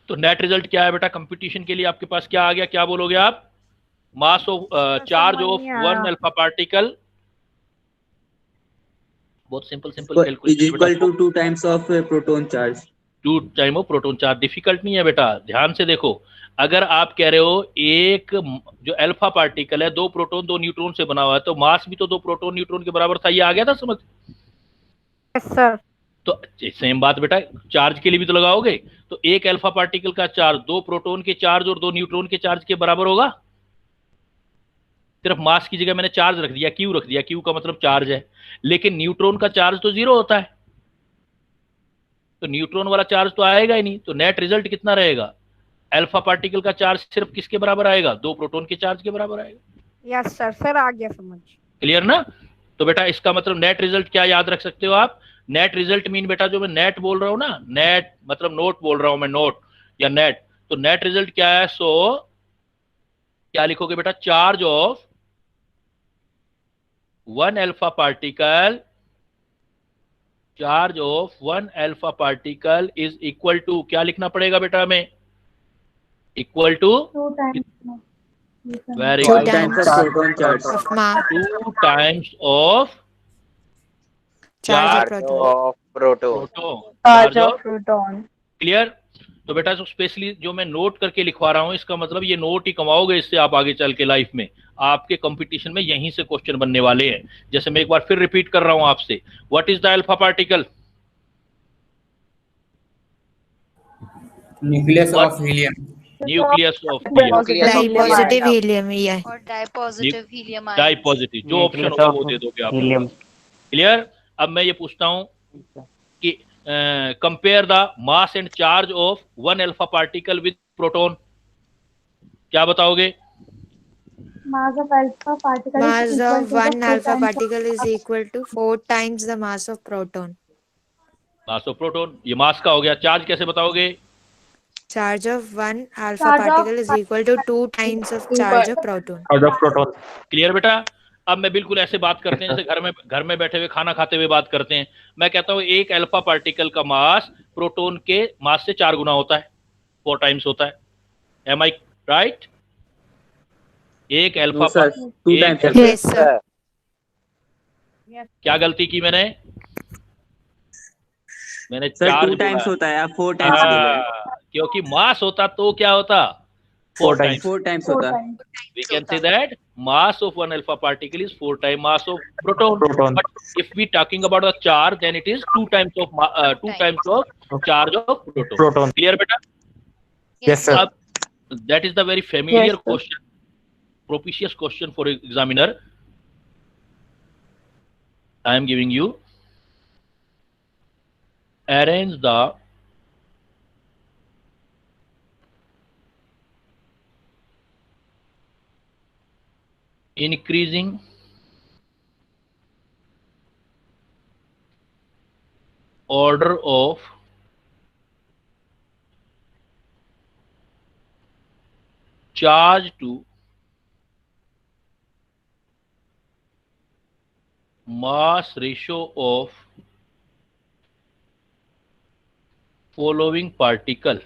तो नेट रिजल्ट क्या है बेटा? कंपटीशन के लिए आपके पास क्या आ गया? क्या बोलोगे आप? Mass of charge of 1 alpha particle, बहुत simple calculation, equal to 2 times of proton charge. 2 time of proton charge. Difficult नहीं है बेटा, ध्यान से देखो। अगर आप कह रहे हो एक जो अल्फा पार्टिकल है 2 प्रोटॉन 2 न्यूट्रॉन से बना हुआ है, तो मास भी तो 2 प्रोटॉन न्यूट्रॉन के बराबर था, ये आ गया था समझ? सर तो सेम बात बेटा चार्ज के लिए भी तो लगाओगे। तो एक अल्फा पार्टिकल का चार्ज 2 प्रोटॉन के चार्ज और 2 न्यूट्रॉन के चार्ज के बराबर होगा। सिर्फ मास की जगह मैंने चार्ज रख दिया, Q रख दिया, Q का मतलब चार्ज है, लेकिन न्यूट्रॉन का चार्ज तो 0 होता है, तो न्यूट्रॉन वाला चार्ज तो आएगा ही नहीं। तो नेट रिजल्ट कितना रहेगा? अल्फा पार्टिकल का चार्ज सिर्फ किसके बराबर आएगा? 2 प्रोटॉन के चार्ज के बराबर आएगा। यस सर आ गया समझ। क्लियर ना? तो बेटा इसका मतलब नेट रिजल्ट क्या याद रख सकते हो आप? नेट रिजल्ट मीन बेटा, जो मैं नेट बोल रहा हूं ना, नेट मतलब नोट बोल रहा हूं मैं, नोट या नेट, तो नेट रिजल्ट क्या है? सो क्या लिखोगे बेटा? Charge of 1 alpha particle, charge of 1 alpha particle is equal to, क्या लिखना पड़ेगा बेटा हमें? Equal to very good, 2 times of charge of proton. Clear? तो बेटा जो स्पेशली जो मैं नोट करके लिखवा रहा हूं, इसका मतलब ये नोट ही कमाओगे, इससे आप आगे चल के लाइफ में आपके कंपटीशन में यहीं से क्वेश्चन बनने वाले हैं। जैसे मैं एक बार फिर रिपीट कर रहा हूं आपसे, what is the alpha particle? Nucleus of helium. Nucleus of dipositive helium ही है, और डाइपॉजिटिव हीलियम, डाइपॉजिटिव, जो ऑप्शन होगा वो दे दोगे आप। क्लियर? अब मैं ये पूछता हूं कि compare the mass and charge of 1 alpha particle with proton, क्या बताओगे? Mass of alpha particle mass is of equal to 1 the alpha 4 times particle is equal to 4 times the mass of proton. Mass of proton, ये मास का हो गया। Charge कैसे बताओगे? Charge of 1 alpha particle is equal to 2 times of charge of proton. Clear बेटा? अब मैं बिल्कुल ऐसे बात करते हैं जैसे घर में बैठे हुए खाना खाते हुए बात करते हैं। मैं कहता हूँ एक अल्फा पार्टिकल का मास प्रोटॉन के मास से 4 गुना होता है, 4 टाइम्स होता है। एम आई राइट? एक अल्फा Yes, sir. क्या गलती की मैंने सर 4 2 टाइम्स होता है, आप 4 टाइम्स बोले। क्योंकि मास होता तो क्या होता 4 टाइम्स। 4 टाइम्स होता। We can say that mass of one alpha particle is 4 times mass of proton. But if we talking about the charge, then it is 2 times of charge of proton. Clear, beta? Yes, sir. That is the very familiar question, propitious question for examiner. I am giving you. Arrange the increasing order of charge to mass ratio of following particle.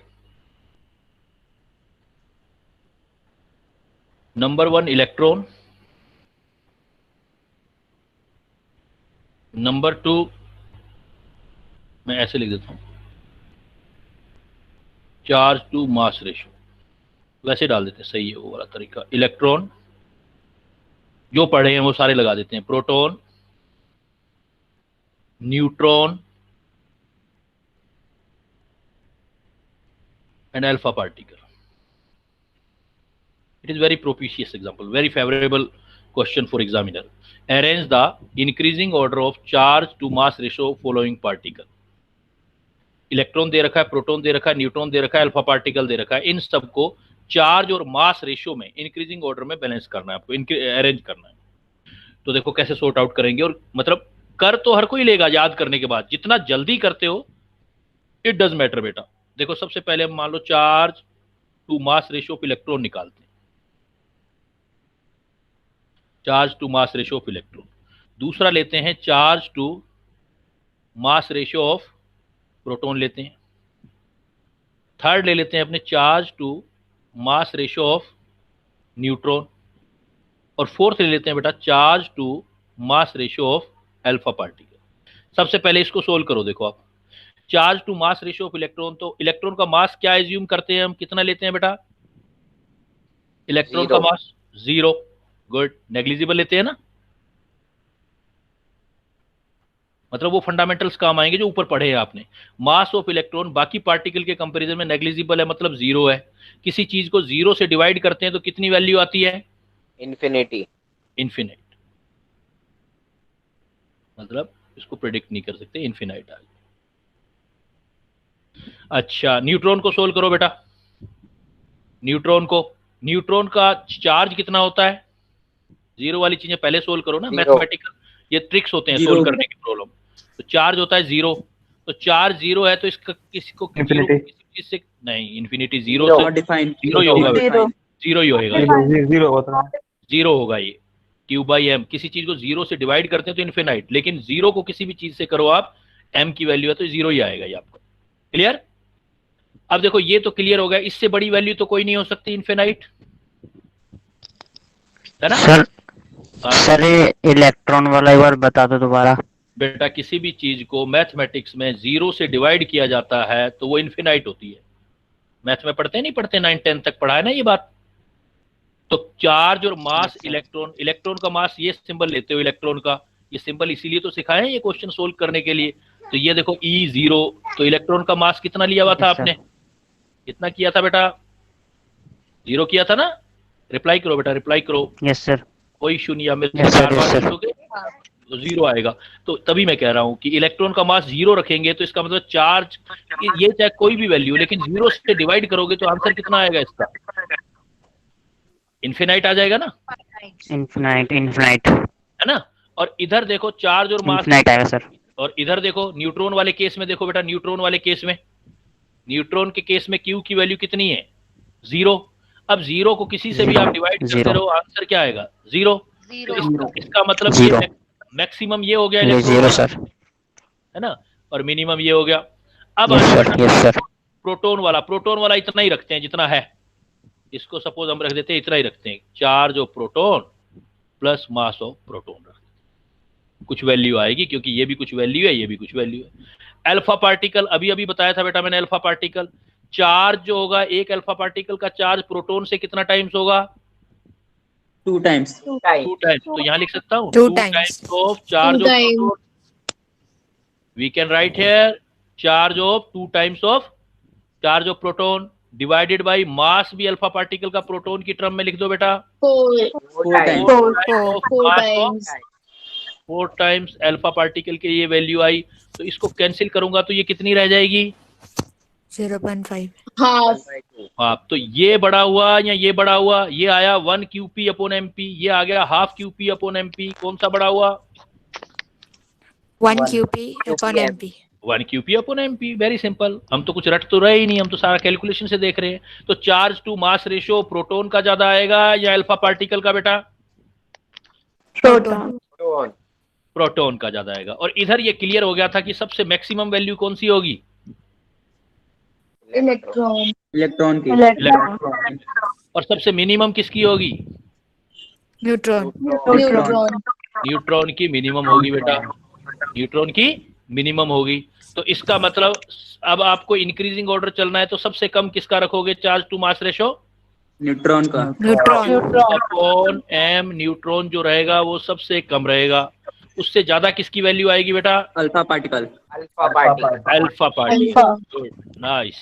Number 1 electron, number 2 मैं ऐसे लिख देता हूं, charge to mass ratio, वैसे डाल देते हैं, सही है वो वाला तरीका। इलेक्ट्रॉन जो पढ़े हैं वो सारे लगा देते हैं, proton, neutron and alpha particle. It is very propitious example, very favorable question for examiner. Arrange the increasing order of charge to mass ratio following particle. Electron दे रखा है, प्रोटॉन दे रखा है, न्यूट्रॉन दे रखा है, अल्फा पार्टिकल दे रखा है। इन सबको चार्ज और मास रेशियो में इंक्रीजिंग ऑर्डर में बैलेंस करना है आपको, अरेंज करना है। तो देखो कैसे सॉर्ट आउट करेंगे। और मतलब कर तो हर कोई लेगा याद करने के बाद, जितना जल्दी करते हो इट डज मैटर बेटा। देखो सबसे पहले हम मान लो charge to mass ratio of electron निकालते हैं, charge to mass ratio of electron. दूसरा लेते हैं charge to mass ratio of proton लेते हैं। थर्ड ले लेते हैं अपने charge to mass ratio of neutron. और फोर्थ ले लेते हैं बेटा charge to mass ratio of alpha particle. सबसे पहले इसको सोल्व करो। देखो आप charge to mass ratio of electron, तो इलेक्ट्रॉन का मास क्या एज्यूम करते हैं हम, कितना लेते हैं बेटा? इलेक्ट्रॉन का मास 0। गुड, नेग्लिजिबल लेते हैं ना, मतलब वो फंडामेंटल्स काम आएंगे जो ऊपर पढ़े हैं आपने। मास ऑफ इलेक्ट्रॉन बाकी पार्टिकल के कंपैरिजन में नेग्लिजिबल है, मतलब 0 है। किसी चीज को 0 से डिवाइड करते हैं तो कितनी वैल्यू आती है? इन्फिनिटी। मतलब इसको प्रेडिक्ट नहीं कर सकते, इन्फिनाइट आ गया। अच्छा, न्यूट्रॉन को सोल्व करो बेटा। न्यूट्रॉन का चार्ज कितना होता है? 0 वाली चीजें पहले सोल्व करो ना, मैथमेटिकल ये ट्रिक्स होते हैं सोल्व करने की प्रॉब्लम। तो चार्ज होता है 0, तो चार्ज 0 है तो इसका किसी चीज से नहीं, इन्फिनिटी 0 से 0 ही होगा, 0 ही होगा, 0 होगा ये Q बाई M। किसी चीज को 0 से डिवाइड करते हैं तो इन्फिनाइट, लेकिन 0 को किसी भी चीज से करो आप, M की वैल्यू है तो 0 ही आएगा ये आपको। क्लियर? अब देखो ये तो क्लियर हो गया, इससे बड़ी वैल्यू तो कोई नहीं हो सकती इन्फिनाइट, है ना? सर इलेक्ट्रॉन वाला एक बार बता दो दोबारा। बेटा किसी भी चीज को मैथमेटिक्स में 0 से डिवाइड किया जाता है तो वो इन्फिनाइट होती है। मैथ में पढ़ते नहीं पढ़ते, 9-10 तक पढ़ा है ना ये बात। तो चार्ज और मास, इलेक्ट्रॉन का मास, ये सिंबल लेते हो इलेक्ट्रॉन का, ये सिंबल इसीलिए तो सिखाए हैं ये क्वेश्चन सोल्व करने के लिए। तो ये देखो E0, तो इलेक्ट्रॉन का मास कितना लिया हुआ था आपने? कितना किया था बेटा? 0 किया था ना? रिप्लाई करो बेटा, रिप्लाई करो। Yes sir. कोई इशू नहीं, आप 4 बार पूछोगे तो 0 आएगा। तो तभी मैं कह रहा हूं कि इलेक्ट्रॉन का मास 0 रखेंगे तो इसका मतलब चार्ज, ये चाहे कोई भी वैल्यू, लेकिन 0 से डिवाइड करोगे तो आंसर कितना आएगा इसका? इन्फिनाइट आ जाएगा ना? इन्फिनाइट है ना? और इधर देखो चार्ज और मास आएगा सर। और इधर देखो न्यूट्रॉन वाले केस में, देखो बेटा न्यूट्रॉन वाले केस में, न्यूट्रॉन के केस में Q की वैल्यू कितनी है? 0। अब 0 को किसी से भी आप डिवाइड करते रहो, आंसर क्या आएगा? 0। 0 इसका मतलब Zero. ये मैक्सिमम ये हो गया ये इलेक्ट्रॉन जीरो वाला, सर। है ना, और मिनिमम ये हो गया। अब यस आगे सर, यस सर। प्रोटोन वाला इतना ही रखते हैं जितना है, इसको सपोज हम रख देते हैं इतना ही रखते हैं, charge of proton plus mass of proton रख देते हैं। कुछ वैल्यू आएगी क्योंकि ये भी कुछ वैल्यू है, ये भी कुछ वैल्यू है। अल्फा पार्टिकल अभी अभी बताया था बेटा मैंने, अल्फा पार्टिकल चार्ज जो होगा, एक अल्फा पार्टिकल का चार्ज प्रोटोन से कितना टाइम्स होगा? 2 times. 2 टाइम्स। तो यहाँ लिख सकता हूँ 2 2 times. Times of charge of proton. We can write here charge of 2 times of charge of proton divided by mass भी अल्फा पार्टिकल का प्रोटोन की टर्म में लिख दो बेटा, 4 टाइम्स अल्फा पार्टिकल के ये वैल्यू आई। तो इसको कैंसिल करूंगा तो ये कितनी रह जाएगी? 0.5. हाँ, तो ये बड़ा हुआ या ये बड़ा हुआ? ये आया 1 QP अपॉन MP, ये आ गया हाफ QP अपॉन MP। कौन सा बड़ा हुआ? 1 QP upon MP. 1 QP upon MP। Very simple. हम तो कुछ रट तो रहे ही नहीं, हम तो सारा कैलकुलेशन से देख रहे हैं। तो charge to mass ratio proton का ज्यादा आएगा या अल्फा पार्टिकल का बेटा? Proton. प्रोटोन का ज्यादा आएगा। और इधर ये क्लियर हो गया था कि सबसे मैक्सिमम वैल्यू कौन सी होगी? इलेक्ट्रॉन की। और सबसे मिनिमम किसकी होगी? Neutron. न्यूट्रॉन की मिनिमम होगी बेटा, न्यूट्रॉन की मिनिमम होगी। तो इसका मतलब अब आपको इंक्रीजिंग ऑर्डर चलना है तो सबसे कम किसका रखोगे charge to mass ratio? Neutron का। अपॉन m न्यूट्रॉन जो रहेगा वो सबसे कम रहेगा। उससे ज्यादा किसकी वैल्यू आएगी बेटा? Alpha particle. Alpha particle. Nice.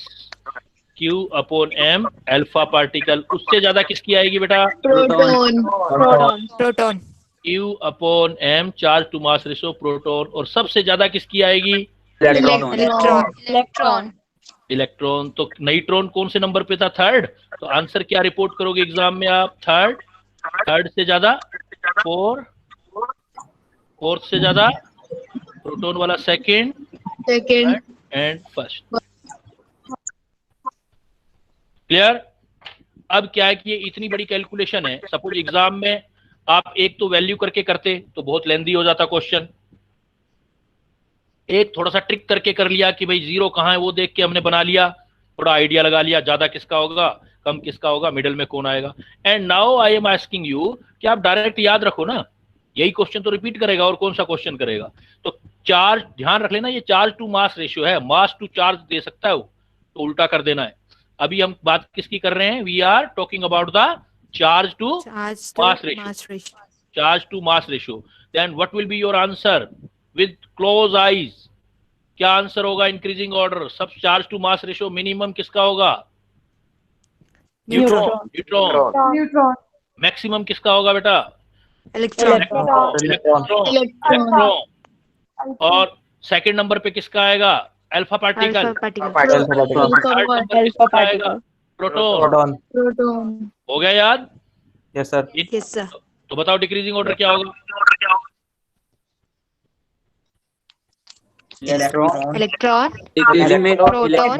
Q upon m alpha particle. उससे ज्यादा किसकी आएगी बेटा? Proton. Q upon m charge to mass ratio proton. और सबसे ज्यादा किसकी आएगी? इलेक्ट्रॉन। इलेक्ट्रॉन। तो न्यूट्रॉन कौन से नंबर पे था? थर्ड। तो आंसर क्या रिपोर्ट करोगे एग्जाम में आप? थर्ड से ज्यादा 4, फोर्थ से ज्यादा प्रोटॉन वाला सेकंड एंड फर्स्ट। क्लियर? अब क्या है कि ये इतनी बड़ी कैलकुलेशन है, सपोज एग्जाम में आप एक तो वैल्यू करके करते तो बहुत लेंदी हो जाता क्वेश्चन, एक थोड़ा सा ट्रिक करके कर लिया कि भाई जीरो कहाँ है वो देख के हमने बना लिया, थोड़ा आइडिया लगा लिया ज्यादा किसका होगा कम किसका होगा, मिडिल में कौन आएगा। And now I am asking you कि आप डायरेक्ट याद रखो ना, यही क्वेश्चन तो रिपीट करेगा और कौन सा क्वेश्चन करेगा। तो चार्ज ध्यान रख लेना, ये चार्ज टू मास रेशियो है, मास टू चार्ज दे सकता है वो, तो उल्टा कर देना है। अभी हम बात किसकी कर रहे हैं? We are talking about the charge to mass ratio. Charge to mass ratio. Then what will be your answer with close eyes? क्या आंसर होगा? इंक्रीजिंग ऑर्डर सब charge to mass ratio minimum किसका होगा? न्यूट्रॉन। मैक्सिमम किसका होगा बेटा? Electron. और second number पे किसका आएगा? Alpha particle. प्रोटॉन। हो गया याद? Yes sir. Yes sir. तो बताओ डिक्रीजिंग ऑर्डर क्या होगा? Electron. डिक्रीजिंग में Proton.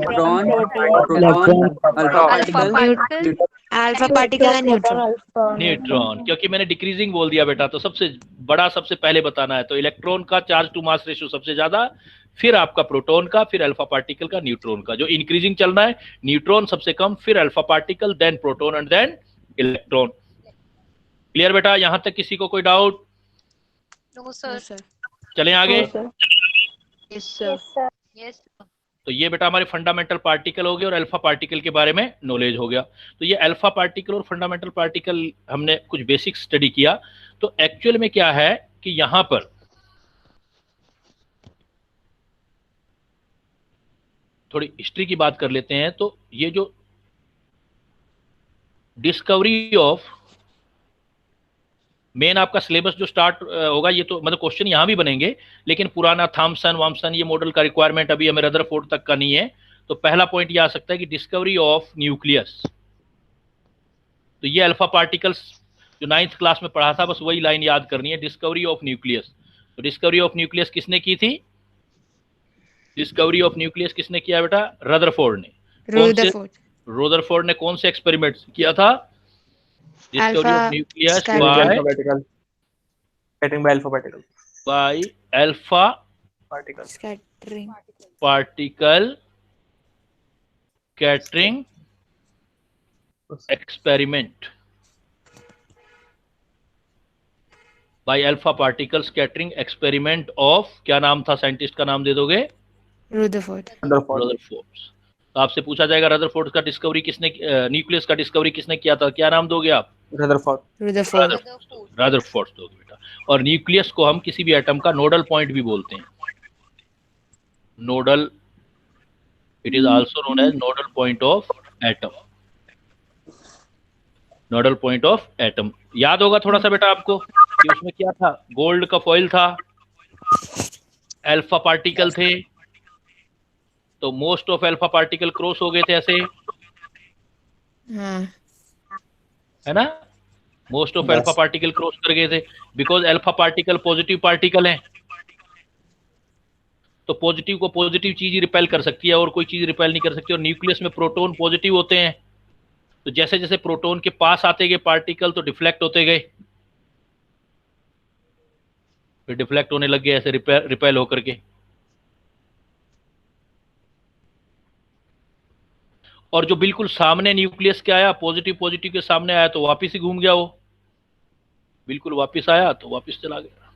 Alpha particle Alpha particle and neutron. Neutron. क्योंकि मैंने डिक्रीजिंग बोल दिया बेटा, तो सबसे बड़ा सबसे पहले बताना है। तो इलेक्ट्रॉन का चार्ज टू मास रेशियो सबसे ज्यादा, फिर आपका प्रोटॉन का, फिर अल्फा पार्टिकल का, न्यूट्रॉन का। जो इंक्रीजिंग चलना है, न्यूट्रॉन सबसे कम, फिर alpha particle, then proton and then electron. Clear बेटा? यहां तक किसी को कोई डाउट? No sir. चलें आगे। Yes sir. यस। तो ये बेटा हमारे फंडामेंटल पार्टिकल हो गए और अल्फा पार्टिकल के बारे में नॉलेज हो गया। तो ये अल्फा पार्टिकल और फंडामेंटल पार्टिकल हमने कुछ बेसिक स्टडी किया। तो एक्चुअल में क्या है कि यहां पर थोड़ी हिस्ट्री की बात कर लेते हैं। तो ये जो डिस्कवरी ऑफ मेन आपका सिलेबस जो स्टार्ट होगा, ये तो मतलब क्वेश्चन यहाँ भी बनेंगे, लेकिन पुराना थॉमसन वामसन ये मॉडल का रिक्वायरमेंट अभी हमें रदरफोर्ड तक का नहीं है। तो पहला पॉइंट ये आ सकता है कि डिस्कवरी ऑफ न्यूक्लियस। तो ये अल्फा पार्टिकल्स जो 9th क्लास में पढ़ा था, बस वही लाइन याद करनी है, डिस्कवरी ऑफ न्यूक्लियस। तो डिस्कवरी ऑफ न्यूक्लियस किसने की थी? डिस्कवरी ऑफ न्यूक्लियस किसने किया बेटा? रदरफोर्ड ने। रदरफोर्ड ने कौन से एक्सपेरिमेंट किया था? Discovery of nucleus bye scattering by alpha particle. By alpha Particle. Scattering. Particle scattering experiment. By alpha particle scattering experiment of, क्या नाम था साइंटिस्ट का नाम दे दोगे? Rutherford. रदरफोर्ड। तो आपसे पूछा जाएगा रदरफोर्ड का डिस्कवरी किसने, न्यूक्लियस का डिस्कवरी किसने किया था? क्या नाम दोगे आप? रदरफोर्ड दोगे बेटा। और न्यूक्लियस को हम किसी भी एटम का नोडल पॉइंट भी बोलते हैं। Nodal, it is also known as nodal point of atom. Nodal point of atom याद होगा थोड़ा सा बेटा आपको कि उसमें क्या था? गोल्ड का फॉइल था, अल्फा पार्टिकल थे, तो most of alpha particle cross हो गए थे ऐसे, है ना? Most of alpha particle cross कर गए थे because alpha particle positive particle है, तो पॉजिटिव को पॉजिटिव चीज ही रिपेल कर सकती है और कोई चीज रिपेल नहीं कर सकती। और न्यूक्लियस में प्रोटॉन पॉजिटिव होते हैं, तो जैसे जैसे प्रोटॉन के पास आते गए पार्टिकल तो डिफ्लेक्ट होते गए, फिर डिफ्लेक्ट होने लग गए ऐसे रिपेल होकर के। और जो बिल्कुल सामने न्यूक्लियस के आया, पॉजिटिव पॉजिटिव के सामने आया तो वापस ही घूम गया, वो बिल्कुल वापस आया तो वापस चला गया।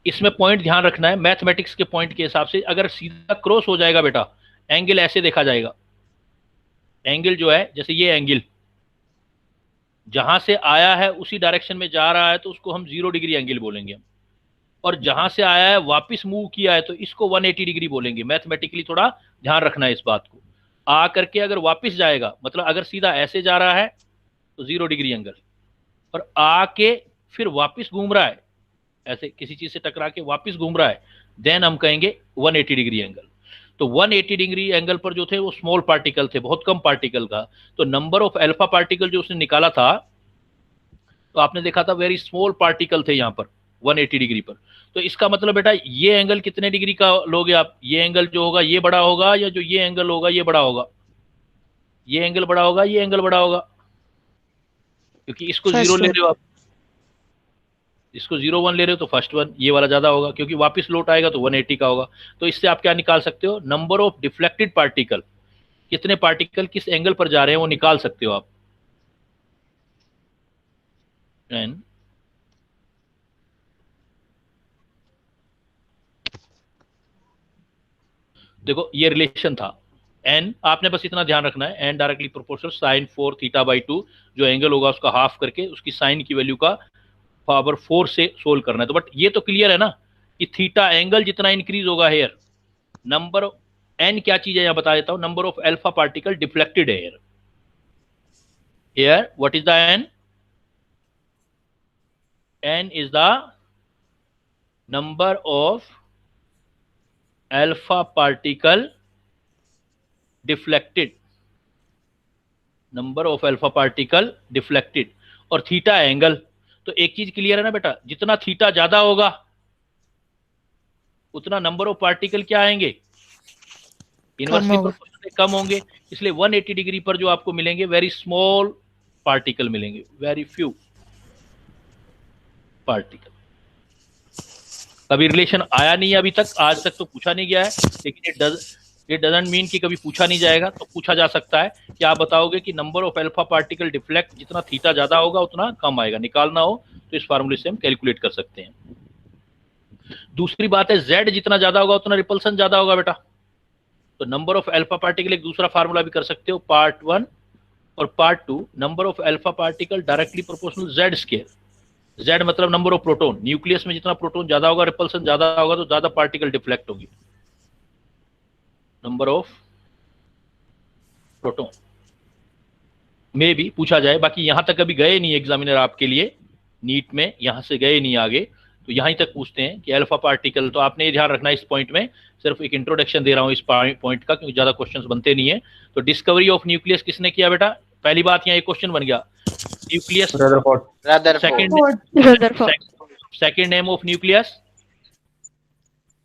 इसमें पॉइंट ध्यान रखना है, मैथमेटिक्स के पॉइंट के हिसाब से अगर सीधा क्रॉस हो जाएगा बेटा, एंगल ऐसे देखा जाएगा। एंगल जो है, जैसे ये एंगल जहां से आया है उसी डायरेक्शन में जा रहा है तो उसको हम 0 डिग्री एंगल बोलेंगे। और जहां से आया है वापस मूव किया है तो इसको 180 डिग्री बोलेंगे। मैथमेटिकली थोड़ा ध्यान रखना है इस बात को। आ करके अगर वापस जाएगा, मतलब अगर सीधा ऐसे जा रहा है तो 0 डिग्री एंगल, और आके फिर वापस घूम रहा है ऐसे किसी चीज से टकरा के वापस घूम रहा है, देन हम कहेंगे 180 डिग्री एंगल। तो 180 डिग्री एंगल पर जो थे वो स्मॉल पार्टिकल थे, बहुत कम पार्टिकल था। तो नंबर ऑफ अल्फा पार्टिकल जो उसने निकाला था तो आपने देखा था वेरी स्मॉल पार्टिकल थे यहाँ पर 180 डिग्री पर। तो इसका मतलब बेटा ये एंगल कितने डिग्री का लोगे आप? ये एंगल जो होगा ये बड़ा होगा, या जो ये एंगल होगा ये बड़ा होगा? ये एंगल बड़ा होगा, ये एंगल बड़ा होगा, क्योंकि इसको 0 ले रहे हो आप, इसको 0 1 ले रहे हो तो फर्स्ट वन ये वाला ज्यादा होगा, क्योंकि वापस लौट आएगा तो 180 का होगा। तो इससे आप क्या निकाल सकते हो? नंबर ऑफ डिफ्लेक्टेड पार्टिकल, कितने पार्टिकल किस एंगल पर जा रहे हैं वो निकाल सकते हो आप। देखो ये रिलेशन था, n आपने बस इतना ध्यान रखना है, n डायरेक्टली प्रोपोर्शनल sin 4 θ/2, जो एंगल होगा उसका हाफ करके उसकी साइन की वैल्यू का पावर 4 से सोल्व करना है। तो बट ये तो क्लियर है ना कि थीटा एंगल जितना इंक्रीज होगा हेयर, नंबर n क्या चीज है यहां बता देता हूं, number of alpha particle deflected है here. What is the n? n is the number of alpha particle deflected, number of alpha particle deflected, और थीटा एंगल। तो एक चीज क्लियर है ना बेटा, जितना थीटा ज्यादा होगा उतना नंबर ऑफ पार्टिकल क्या आएंगे? इनवर्सली प्रोपोर्शनल कम होंगे। इसलिए 180 डिग्री पर जो आपको मिलेंगे वेरी स्मॉल पार्टिकल मिलेंगे, वेरी फ्यू पार्टिकल। कभी रिलेशन आया नहीं है अभी तक, आज तक तो पूछा नहीं गया है, लेकिन इट डजंट मीन कि कभी पूछा नहीं जाएगा। तो पूछा जा सकता है कि आप बताओगे कि number of alpha particle deflect, जितना थीटा ज्यादा होगा उतना कम आएगा। निकालना हो तो इस फार्मूले से हम कैलकुलेट कर सकते हैं। दूसरी बात है z जितना ज्यादा होगा उतना रिपल्सन ज्यादा होगा बेटा। तो नंबर ऑफ अल्फा पार्टिकल एक दूसरा फार्मूला भी कर सकते हो, पार्ट 1 और part 2, number of alpha particle directly proportional z square. z मतलब नंबर ऑफ प्रोटॉन, न्यूक्लियस में जितना प्रोटॉन ज्यादा होगा रिपल्सन ज्यादा होगा तो ज्यादा पार्टिकल डिफ्लेक्ट होगी, नंबर ऑफ प्रोटॉन में भी पूछा जाए। बाकी यहां तक अभी गए नहीं एग्जामिनर आपके लिए, नीट में यहां से गए नहीं आगे, तो यहां तक पूछते हैं कि अल्फा पार्टिकल। तो आपने ये ध्यान रखना इस पॉइंट में, सिर्फ एक इंट्रोडक्शन दे रहा हूं इस पॉइंट का, क्योंकि ज्यादा क्वेश्चंस बनते नहीं है। तो डिस्कवरी ऑफ न्यूक्लियस किसने किया बेटा? पहली बात यहाँ एक क्वेश्चन बन गया, nucleus second name of nucleus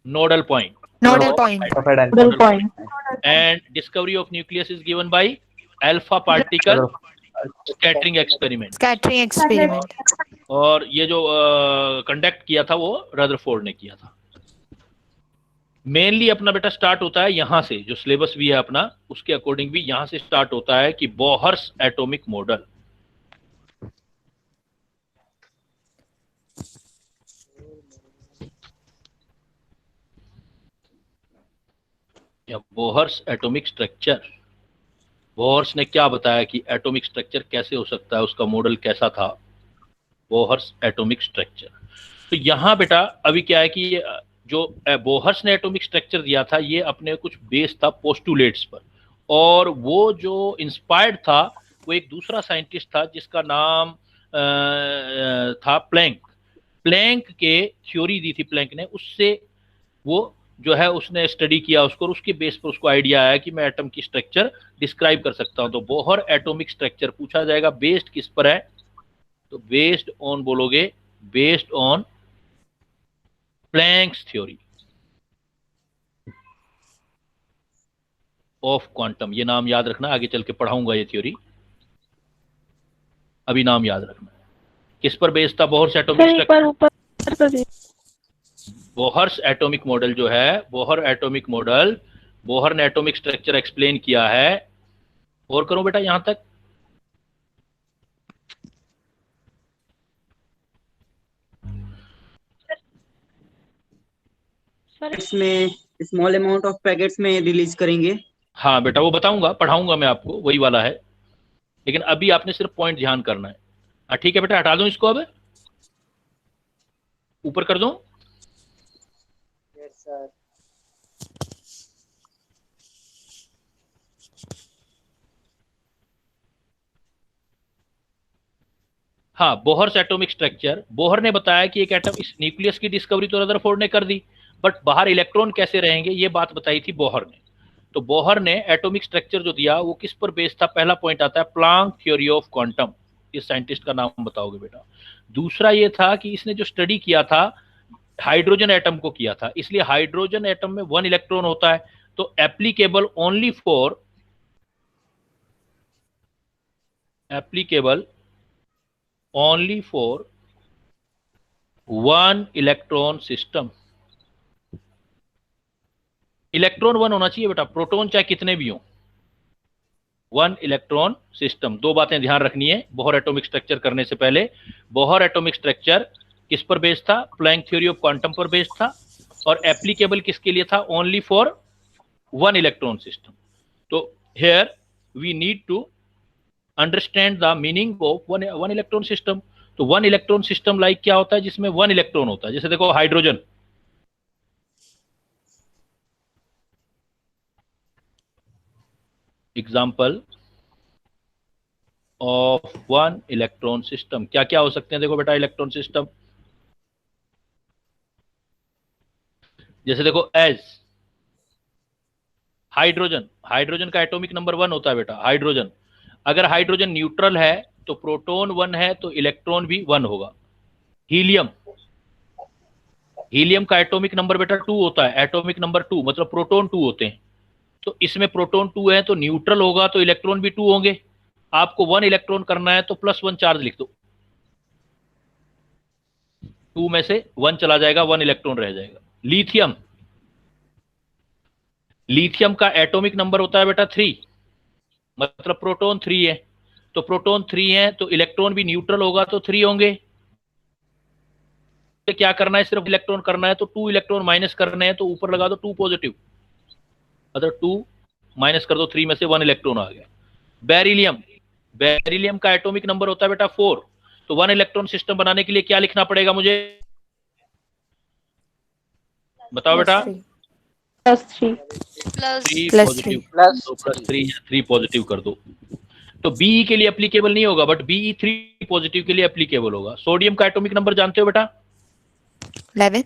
nodal point. And discovery of nucleus is given by alpha particle scattering experiment. Scattering experiment. और ये जो कंडक्ट किया था वो रदरफोर्ड ने किया था। मेनली अपना बेटा स्टार्ट होता है यहाँ से, जो सिलेबस भी है अपना उसके अकॉर्डिंग भी यहाँ से स्टार्ट होता है कि बोहर्स एटॉमिक मॉडल। या बोहर्स एटॉमिक स्ट्रक्चर, बोहर्स ने क्या बताया कि एटॉमिक स्ट्रक्चर कैसे हो सकता है, उसका मॉडल कैसा था, बोहर्स एटॉमिक स्ट्रक्चर। तो यहाँ बेटा अभी क्या है कि जो बोहर्स ने एटॉमिक स्ट्रक्चर दिया था ये अपने कुछ बेस था पोस्टुलेट्स पर, और वो जो इंस्पायर्ड था वो एक दूसरा साइंटिस्ट था जिसका नाम था प्लैंक। प्लैंक के थ्योरी दी थी प्लैंक ने, उससे वो जो है उसने स्टडी किया उसको, और उसके बेस पर उसको आइडिया आया कि मैं एटम की स्ट्रक्चर डिस्क्राइब कर सकता हूं। तो बोहर एटॉमिक स्ट्रक्चर पूछा जाएगा बेस्ड किस पर है, तो बेस्ड ऑन बोलोगे, based on Planck's theory of quantum. ये नाम याद रखना, आगे चल के पढ़ाऊंगा ये थ्योरी, अभी नाम याद रखना। किस पर बेस्ड था Bohr's atomic structure? Bohr's atomic model जो है, बोहर एटॉमिक मॉडल, बोहर ने एटॉमिक स्ट्रक्चर एक्सप्लेन किया है। और करो बेटा यहां तक। इसमें स्मॉल अमाउंट ऑफ पैकेट्स में रिलीज करेंगे। हाँ बेटा वो बताऊंगा, पढ़ाऊंगा मैं आपको, वही वाला है, लेकिन अभी आपने सिर्फ पॉइंट ध्यान करना है। हाँ ठीक है बेटा, हटा दूं इसको, अब ऊपर कर दूं। Yes, sir. हाँ, बोहर्स एटॉमिक स्ट्रक्चर, बोहर ने बताया कि एक एटम, इस न्यूक्लियस की डिस्कवरी तो रदरफोर्ड ने कर दी, बट बाहर इलेक्ट्रॉन कैसे रहेंगे ये बात बताई थी बोहर ने। तो बोहर ने एटॉमिक स्ट्रक्चर जो दिया वो किस पर बेस्ड था? पहला पॉइंट आता है प्लांक थ्योरी ऑफ क्वांटम। इस साइंटिस्ट का नाम बताओगे बेटा। दूसरा ये था कि इसने जो स्टडी किया था हाइड्रोजन एटम को किया था, इसलिए हाइड्रोजन एटम में 1 इलेक्ट्रॉन होता है, तो applicable only for 1 electron system. Electron 1 होना चाहिए बेटा, प्रोटॉन चाहे कितने भी हो, 1 इलेक्ट्रॉन सिस्टम। दो बातें ध्यान रखनी है बोहर एटॉमिक स्ट्रक्चर करने से पहले। बोहर एटॉमिक स्ट्रक्चर किस पर बेस्ड था? प्लैंक थ्योरी ऑफ क्वांटम पर बेस्ड था, और एप्लीकेबल किसके लिए था? Only for 1 electron system. तो here we need to understand the meaning of 1 electron system. तो 1 इलेक्ट्रॉन सिस्टम लाइक क्या होता है? जिसमें 1 इलेक्ट्रॉन होता है। जैसे देखो hydrogen, example of 1 electron system क्या क्या हो सकते हैं? देखो बेटा इलेक्ट्रॉन सिस्टम, जैसे देखो एज हाइड्रोजन, हाइड्रोजन का एटॉमिक नंबर 1 होता है बेटा हाइड्रोजन। अगर हाइड्रोजन न्यूट्रल है तो प्रोटॉन 1 है तो इलेक्ट्रॉन भी 1 होगा। हीलियम, हीलियम का एटॉमिक नंबर बेटा 2 होता है, एटॉमिक नंबर 2 मतलब प्रोटॉन 2 होते हैं, तो इसमें प्रोटॉन 2 है तो न्यूट्रल होगा तो इलेक्ट्रॉन भी 2 होंगे। आपको 1 इलेक्ट्रॉन करना है तो +1 चार्ज लिख दो, 2 में से 1 चला जाएगा, 1 इलेक्ट्रॉन रह जाएगा। लिथियम, लिथियम का एटॉमिक नंबर होता है बेटा 3, मतलब प्रोटॉन 3 है, तो प्रोटॉन 3 है तो इलेक्ट्रॉन भी न्यूट्रल होगा तो 3 होंगे। क्या करना है? सिर्फ इलेक्ट्रॉन करना है, तो 2 इलेक्ट्रॉन माइनस करने हैं तो ऊपर लगा दो 2 पॉजिटिव, अगर 2 माइनस कर दो 3 में से 1 इलेक्ट्रॉन आ गया। बेरिलियम, बेरिलियम का एटॉमिक नंबर होता है बेटा 4, तो 1 इलेक्ट्रॉन सिस्टम बनाने के लिए क्या लिखना पड़ेगा मुझे? बताओ बेटा। +3 3 पॉजिटिव कर दो। तो Be के लिए एप्लीकेबल नहीं होगा, बट Be 3 पॉजिटिव के लिए एप्लीकेबल होगा। सोडियम का एटॉमिक नंबर जानते हो बेटा? 11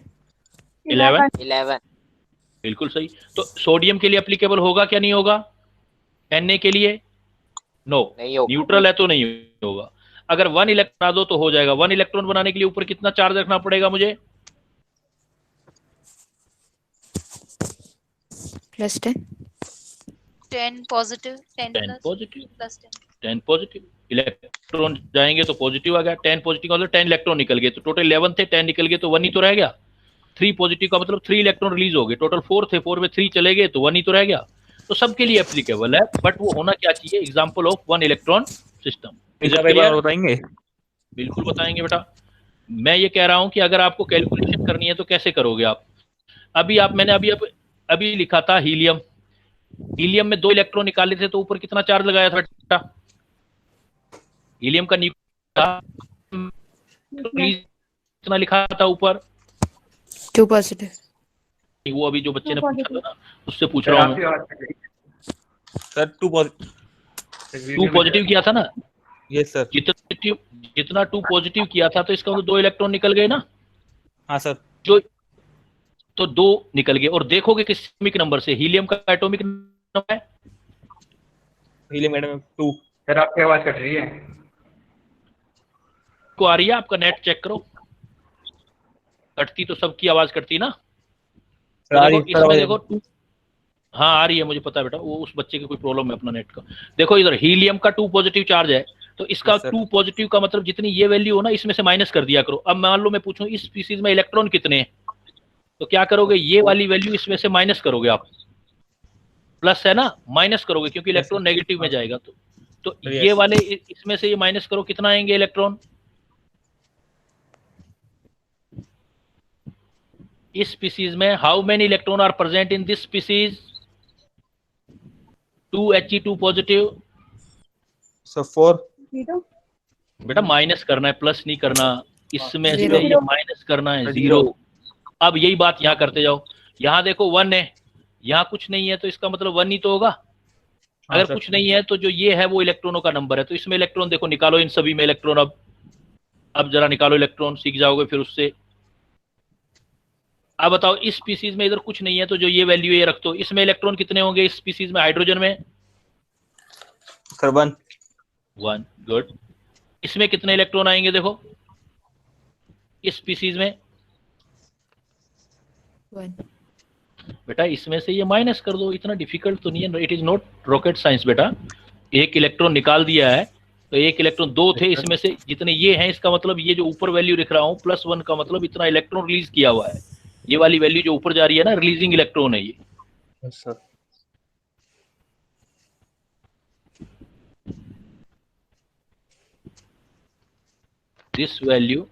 बिल्कुल सही। तो सोडियम के लिए एप्लीकेबल होगा क्या नहीं होगा? Na के लिए नो, न्यूट्रल है तो नहीं होगा। अगर 1 इलेक्ट्रॉन दो तो हो जाएगा। 1 इलेक्ट्रॉन बनाने के लिए ऊपर कितना चार्ज रखना पड़ेगा मुझे? +10 10 पॉजिटिव, 10 10 पॉजिटिव, +10 10 पॉजिटिव। इलेक्ट्रॉन जाएंगे तो पॉजिटिव आ गया, 10 पॉजिटिव का मतलब 10 इलेक्ट्रॉन निकल गए, तो टोटल 11 थे, 10 निकल गए तो 1 ही तो रह गया। 3 पॉजिटिव का मतलब 3 इलेक्ट्रॉन रिलीज हो गए, टोटल 4 थे, 4 में 3 चले गए तो 1 ही तो रह गया। तो सबके लिए एप्लीकेबल है, बट वो होना क्या चाहिए, एग्जाम्पल ऑफ 1 इलेक्ट्रॉन सिस्टम। बताएंगे? बिल्कुल बताएंगे बेटा। मैं ये कह रहा हूं कि अगर आपको कैलकुलेशन करनी है तो कैसे करोगे आप। मैंने अभी लिखा था हीलियम। हीलियम में 2 इलेक्ट्रॉन निकाले थे तो ऊपर कितना चार्ज लगाया था बेटा? हीलियम का कितना लिखा था ऊपर? 2 पॉजिटिव। वो अभी जो बच्चे ने पूछा था ना, उससे पूछ रहा हूँ सर। 2 पॉजिटिव किया था ना? Yes sir. जितना 2 पॉजिटिव किया था तो इसका मतलब 2 इलेक्ट्रॉन निकल गए ना? हाँ सर। तो 2 निकल गए। और देखोगे किस एटॉमिक नंबर से, हीलियम का एटॉमिक नंबर है हीलियम एटम 2। सर आपकी आवाज कट रही है। को आ रही है? आपका नेट चेक करो। कटती तो सबकी आवाज कटती ना। तो देखो इसमें देखो 2, हाँ आ रही है, मुझे पता है बेटा, वो उस बच्चे की कोई प्रॉब्लम है अपना नेट का। देखो इधर हीलियम का 2 पॉजिटिव चार्ज है, तो इसका 2 पॉजिटिव का मतलब जितनी ये वैल्यू हो ना, इसमें से माइनस कर दिया करो। अब मान लो मैं पूछूं इस स्पीसीज में इलेक्ट्रॉन कितने हैं, तो क्या करोगे, ये वाली वैल्यू इसमें से माइनस करोगे आप। प्लस है ना, माइनस करोगे क्योंकि इलेक्ट्रॉन नेगेटिव में जाएगा। तो ये वाले इसमें से ये माइनस करो, कितना आएंगे इलेक्ट्रॉन? इस स्पीसीज में how many electron are present in this species? 2 He2 positive. So 4 बेटा माइनस करना है, प्लस नहीं करना। इसमें से ये माइनस करना है 0। अब यही बात यहाँ करते जाओ। यहाँ देखो 1 है, यहाँ कुछ नहीं है, तो इसका मतलब 1 ही तो होगा। अगर कुछ नहीं है तो जो ये है वो इलेक्ट्रॉनों का नंबर है। तो इसमें इलेक्ट्रॉन देखो निकालो, इन सभी में इलेक्ट्रॉन। अब जरा निकालो इलेक्ट्रॉन, सीख जाओगे फिर उससे। अब बताओ इस स्पीसीज में इधर कुछ नहीं है तो जो ये वैल्यू ये रख दो। इसमें इलेक्ट्रॉन कितने होंगे इस स्पीसीज में, हाइड्रोजन में? सर 1। गुड। इसमें कितने इलेक्ट्रॉन आएंगे देखो इस स्पीसीज में? 1। बेटा इसमें से ये माइनस कर दो, इतना डिफिकल्ट तो नहीं है। It is not rocket science बेटा। एक इलेक्ट्रॉन निकाल दिया है तो एक इलेक्ट्रॉन 2 थे, इसमें से जितने ये हैं, इसका मतलब ये जो ऊपर वैल्यू लिख रहा हूं +1 का मतलब इतना इलेक्ट्रॉन रिलीज किया हुआ है। ये वाली वैल्यू जो ऊपर जा रही है ना, रिलीजिंग इलेक्ट्रॉन है ये। Sir this value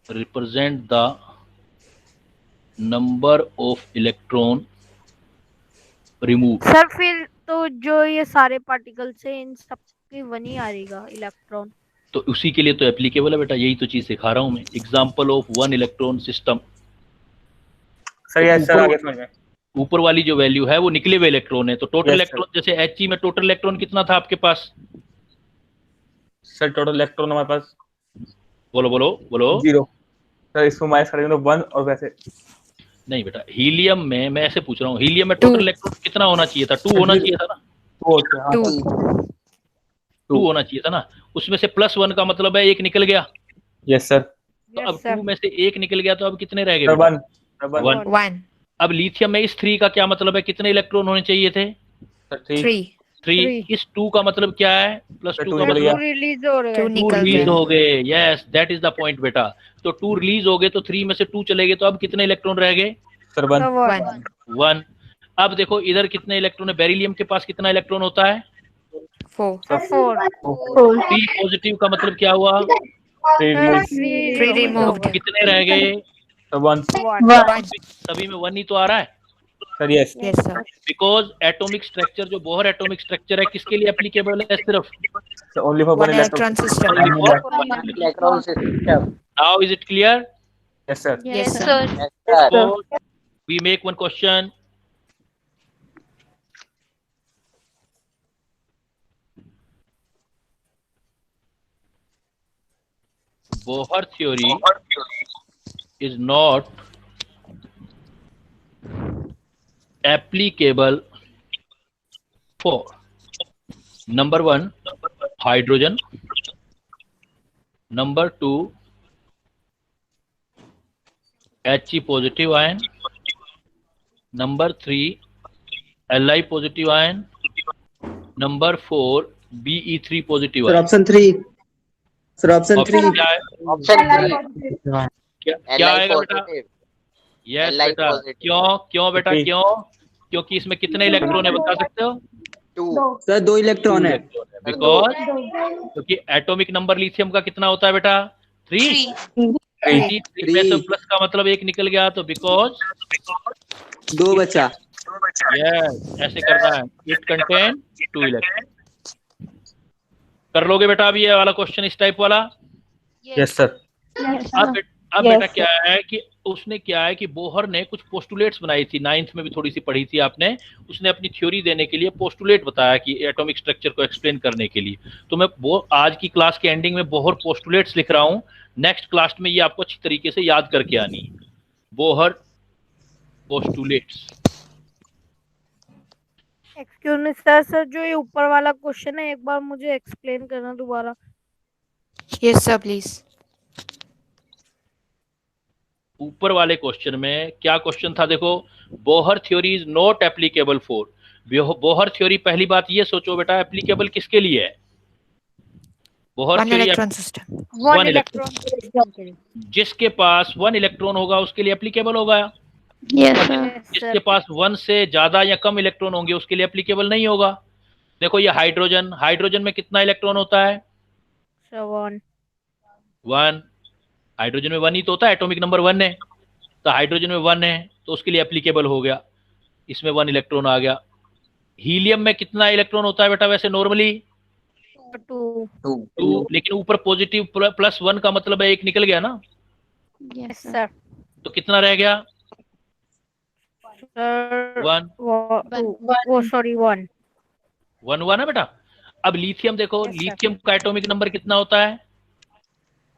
represent the number of electron remove. Sir फिर तो जो ये सारे पार्टिकल्स हैं इन सब की 1 ही आ रहेगा इलेक्ट्रॉन। तो उसी के लिए तो एप्लीकेबल है बेटा, यही तो चीज सिखा रहा हूं मैं। Example of 1 electron system. Sir yes sir, आगे समझ में। ऊपर वाली जो वैल्यू है वो निकले हुए इलेक्ट्रॉन है। तो टोटल इलेक्ट्रॉन जैसे He में टोटल इलेक्ट्रॉन कितना था आपके पास? सर टोटल इलेक्ट्रॉन हमारे पास, बोलो बोलो बोलो। 0। सर इसको माइनस करेंगे तो 1, और वैसे नहीं बेटा, हीलियम में मैं ऐसे पूछ रहा हूँ, हीलियम में टोटल इलेक्ट्रॉन कितना होना चाहिए था? 2 होना चाहिए था ना? 2 होना चाहिए था ना। उसमें से +1 का मतलब है 1 निकल गया। Yes sir. तो अब 2 में से 1 निकल गया तो अब कितने रह गए? 1। अब लिथियम में इस 3 का क्या मतलब है, कितने इलेक्ट्रॉन होने चाहिए थे? 3। इस 2 का मतलब क्या है? +2 का मतलब रिलीज हो रहे हैं। 2 रिलीज हो गए। Yes, that is the point बेटा। तो 2 रिलीज हो गए तो 3 में से 2 चले गए, तो अब कितने इलेक्ट्रॉन रह गए? सर 1। अब देखो इधर कितने इलेक्ट्रॉन है, बेरिलियम के पास कितना इलेक्ट्रॉन होता है? 4। 3 पॉजिटिव का मतलब क्या हुआ? 3 रिमूव्ड। कितने रह गए? 1। सभी में 1 ही तो आ रहा है sir yes sir. Because atomic structure जो बोहर एटॉमिक स्ट्रक्चर है किसके लिए एप्लीकेबल है? सिर्फ only for 1 electron system. Electron system. Now is it clear? Yes sir. Yes sir. We make one question. Bohr theory is not applicable for number 1 hydrogen, number 2 He positive ion, number 3 Li positive ion, number 4 Be3 positive sir ion. Option 3। Sir option 3। Option क्या है? Option क्या आएगा बेटा? Yes Li बेटा। positive। क्यों बेटा Three। क्यों? क्योंकि इसमें कितने इलेक्ट्रॉन है बता सकते हो? 2। सर 2 इलेक्ट्रॉन है। बिकॉज क्योंकि एटॉमिक नंबर लिथियम का कितना होता है बेटा? 3। 3 में से प्लस का मतलब 1 निकल गया, तो बिकॉज 2 बचा। यस ऐसे करना है। It contain 2 electron. कर लोगे बेटा अभी ये वाला क्वेश्चन, इस टाइप वाला? Yes sir. अब बेटा क्या है कि उसने क्या है कि बोहर ने कुछ पोस्टुलेट्स बनाई थी, 9th में भी थोड़ी सी पढ़ी थी आपने। उसने अपनी थ्योरी देने के लिए पोस्टुलेट बताया कि एटॉमिक स्ट्रक्चर को एक्सप्लेन करने के लिए। तो मैं वो आज की क्लास के एंडिंग में बोहर पोस्टुलेट्स लिख रहा हूँ। नेक्स्ट क्लास में ये आपको अच्छी तरीके से याद करके आनी है, Bohr postulates. Excuse me sir, जो ये ऊपर वाला क्वेश्चन है एक बार मुझे एक्सप्लेन करना दोबारा। Yes, sir, please. ऊपर वाले क्वेश्चन में क्या क्वेश्चन था देखो, Bohr theory is not applicable for. Bohr theory पहली बात ये सोचो बेटा, एप्लीकेबल किसके लिए है? Bohr One theory electron system. One electron. जिसके पास 1 इलेक्ट्रॉन होगा उसके लिए एप्लीकेबल होगा। Yes, और sir. जिसके पास 1 से ज्यादा या कम इलेक्ट्रॉन होंगे उसके लिए एप्लीकेबल नहीं होगा। देखो ये हाइड्रोजन में कितना इलेक्ट्रॉन होता है? 1। हाइड्रोजन में 1 ही तो होता है, एटॉमिक नंबर 1 है, तो हाइड्रोजन में 1 है तो उसके लिए एप्लीकेबल हो गया, इसमें 1 इलेक्ट्रॉन आ गया। हीलियम में कितना इलेक्ट्रॉन होता है बेटा वैसे नॉर्मली? 2। लेकिन ऊपर पॉजिटिव +1 का मतलब है 1 निकल गया ना, Yes, sir. तो कितना रह गया? 1। सॉरी 1 1 है बेटा। अब लिथियम देखो, Yes, sir. लिथियम का एटॉमिक नंबर कितना होता है?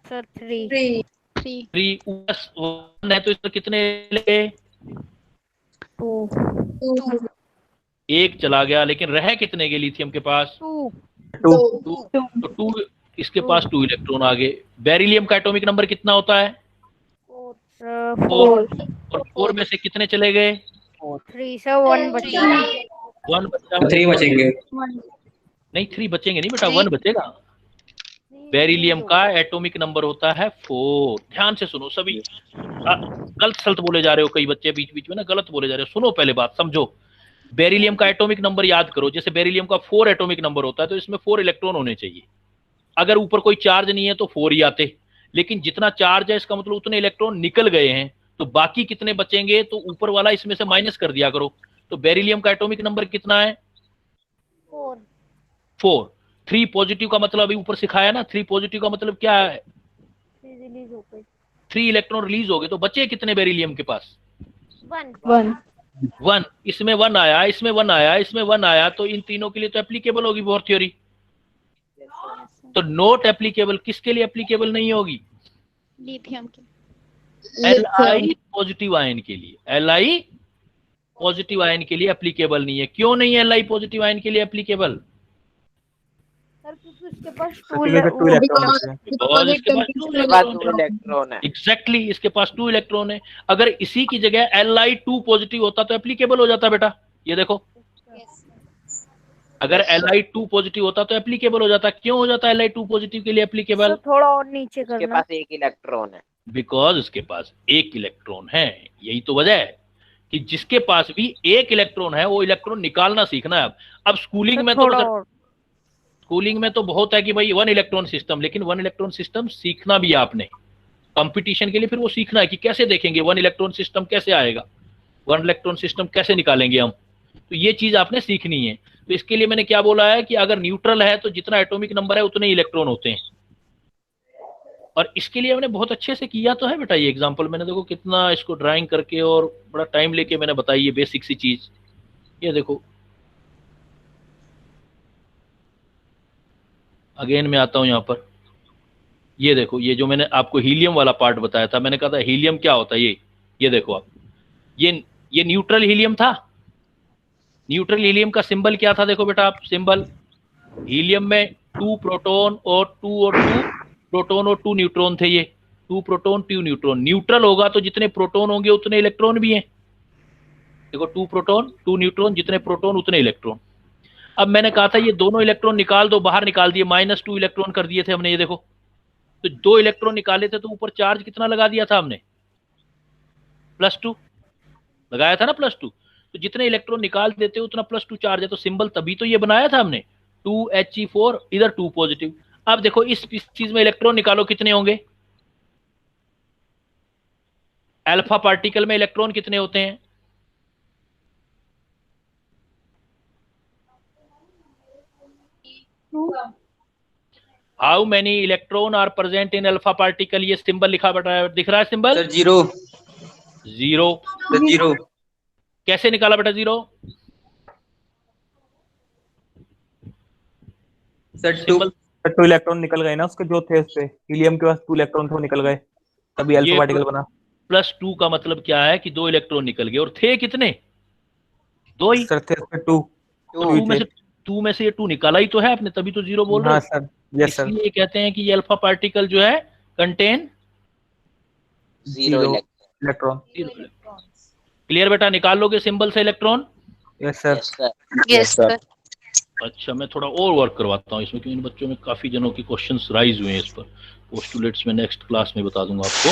सर 3। 3 +1 है तो इसमें कितने लगे? 2। 1 चला गया, लेकिन रह कितने के लिथियम के पास? 2। 2। तो 2 इसके पास 2 इलेक्ट्रॉन आ गए। बेरिलियम का एटॉमिक नंबर कितना होता है? 4। और 4 में से कितने चले गए? 3 से 1 बचा। 1 बचा। 3 बचेंगे। नहीं 3 बचेंगे नहीं बेटा, 1 बचेगा। बेरिलियम का एटॉमिक नंबर होता है 4। ध्यान से सुनो सभी, गलत सलत बोले जा रहे हो कई बच्चे बीच बीच में ना, गलत बोले जा रहे हो। सुनो पहले बात समझो। बेरिलियम का एटॉमिक नंबर याद करो, जैसे बेरिलियम का 4 एटॉमिक नंबर होता है तो इसमें 4 इलेक्ट्रॉन होने चाहिए। अगर ऊपर कोई चार्ज नहीं है तो 4 ही आते, लेकिन जितना चार्ज है इसका मतलब उतने इलेक्ट्रॉन निकल गए हैं, तो बाकी कितने बचेंगे? तो ऊपर वाला इसमें से माइनस कर दिया करो। तो बेरिलियम का एटॉमिक नंबर कितना है? 4। 3 पॉजिटिव का मतलब अभी ऊपर सिखाया ना, 3 पॉजिटिव का मतलब क्या है? 3 इलेक्ट्रॉन रिलीज हो गए, तो बचे कितने बेरिलियम के पास? 1। इसमें 1 आया, इसमें 1 आया, इसमें 1 आया, तो इन तीनों के लिए तो एप्लीकेबल होगी बोहर थ्योरी। तो नॉट एप्लीकेबल किसके लिए एप्लीकेबल नहीं होगी? लिथियम के। Li पॉजिटिव आयन के लिए। Li पॉजिटिव आयन के लिए एप्लीकेबल नहीं है। क्यों नहीं है Li पॉजिटिव आयन के लिए एप्लीकेबल? सर क्योंकि उसके पास एग्जैक्टली इसके पास 2 इलेक्ट्रॉन है। अगर इसी की जगह Li2 पॉजिटिव होता तो एप्लीकेबल हो जाता बेटा। ये देखो, अगर Li2 पॉजिटिव होता तो एप्लीकेबल हो जाता। क्यों हो जाता है Li2 पॉजिटिव के लिए एप्लीकेबल? थोड़ा और नीचे करना। उसके पास 1 इलेक्ट्रॉन है। बिकॉज उसके पास 1 इलेक्ट्रॉन है। यही तो वजह है कि जिसके पास भी 1 इलेक्ट्रॉन है वो इलेक्ट्रॉन निकालना सीखना है। अब स्कूलिंग में तो बहुत है कि भाई 1 इलेक्ट्रॉन सिस्टम, लेकिन 1 इलेक्ट्रॉन सिस्टम सीखना भी है आपने कंपटीशन के लिए। फिर वो सीखना है कि कैसे देखेंगे 1 इलेक्ट्रॉन सिस्टम कैसे आएगा, 1 इलेक्ट्रॉन सिस्टम कैसे निकालेंगे हम, तो ये चीज आपने सीखनी है। तो इसके लिए मैंने क्या बोला है कि अगर न्यूट्रल है तो जितना एटॉमिक नंबर है उतने इलेक्ट्रॉन होते हैं। और इसके लिए मैंने बहुत अच्छे से किया तो है बेटा ये एग्जांपल। मैंने देखो कितना इसको ड्राइंग करके और बड़ा टाइम लेके मैंने बताई ये बेसिक सी चीज। ये देखो अगेन मैं आता हूं यहाँ पर। ये देखो, ये जो मैंने आपको हीलियम वाला पार्ट बताया था, मैंने कहा था हीलियम क्या होता है। ये देखो आप, ये न्यूट्रल हीलियम था। न्यूट्रल हीलियम का सिंबल क्या था? देखो बेटा आप सिंबल, हीलियम में 2 प्रोटॉन और 2 प्रोटॉन और 2 न्यूट्रॉन थे। ये 2 प्रोटॉन 2 न्यूट्रॉन। न्यूट्रल होगा तो जितने प्रोटॉन होंगे उतने इलेक्ट्रॉन भी हैं। देखो 2 प्रोटॉन 2 न्यूट्रॉन, जितने प्रोटॉन उतने इलेक्ट्रॉन। अब मैंने कहा था ये दोनों इलेक्ट्रॉन निकाल दो, बाहर निकाल दिए, -2 इलेक्ट्रॉन कर दिए थे हमने, ये देखो, तो 2 इलेक्ट्रॉन निकाले थे तो ऊपर चार्ज कितना लगा दिया था हमने, +2 लगाया था ना, +2। तो जितने इलेक्ट्रॉन निकाल देते हो उतना +2 चार्ज है, तो सिंबल तभी तो ये बनाया था हमने 2He4, इधर 2 पॉजिटिव। अब देखो इस चीज में इलेक्ट्रॉन निकालो कितने होंगे, अल्फा पार्टिकल में इलेक्ट्रॉन कितने होते हैं, how many electron are present in alpha particle, ये सिंबल लिखा बेटा, दिख रहा है सिंबल, सर 0 0 कैसे निकाला बेटा 0, सर 2 इलेक्ट्रॉन निकल गए ना उसके जो थे, उस पे हीलियम के पास 2 इलेक्ट्रॉन थे वो निकल गए, तभी अल्फा पार्टिकल बना। +2 का मतलब क्या है कि 2 इलेक्ट्रॉन निकल गए, और थे कितने, 2 ही सर थे उसमें 2 2 में से ये 2 निकाला ही तो है आपने, तभी तो 0 बोल रहे हाँ हो। सर, यस सर, इसलिए कहते हैं कि ये अल्फा पार्टिकल जो है कंटेन 0 इलेक्ट्रॉन। क्लियर बेटा, निकाल लोगे सिंबल से electron, yes sir, Yes, sir. अच्छा मैं थोड़ा और वर्क करवाता हूँ इसमें, क्योंकि इन बच्चों में काफी जनों की क्वेश्चंस राइज हुए हैं इस पर, पोस्टुलेट्स में नेक्स्ट क्लास में बता दूंगा आपको।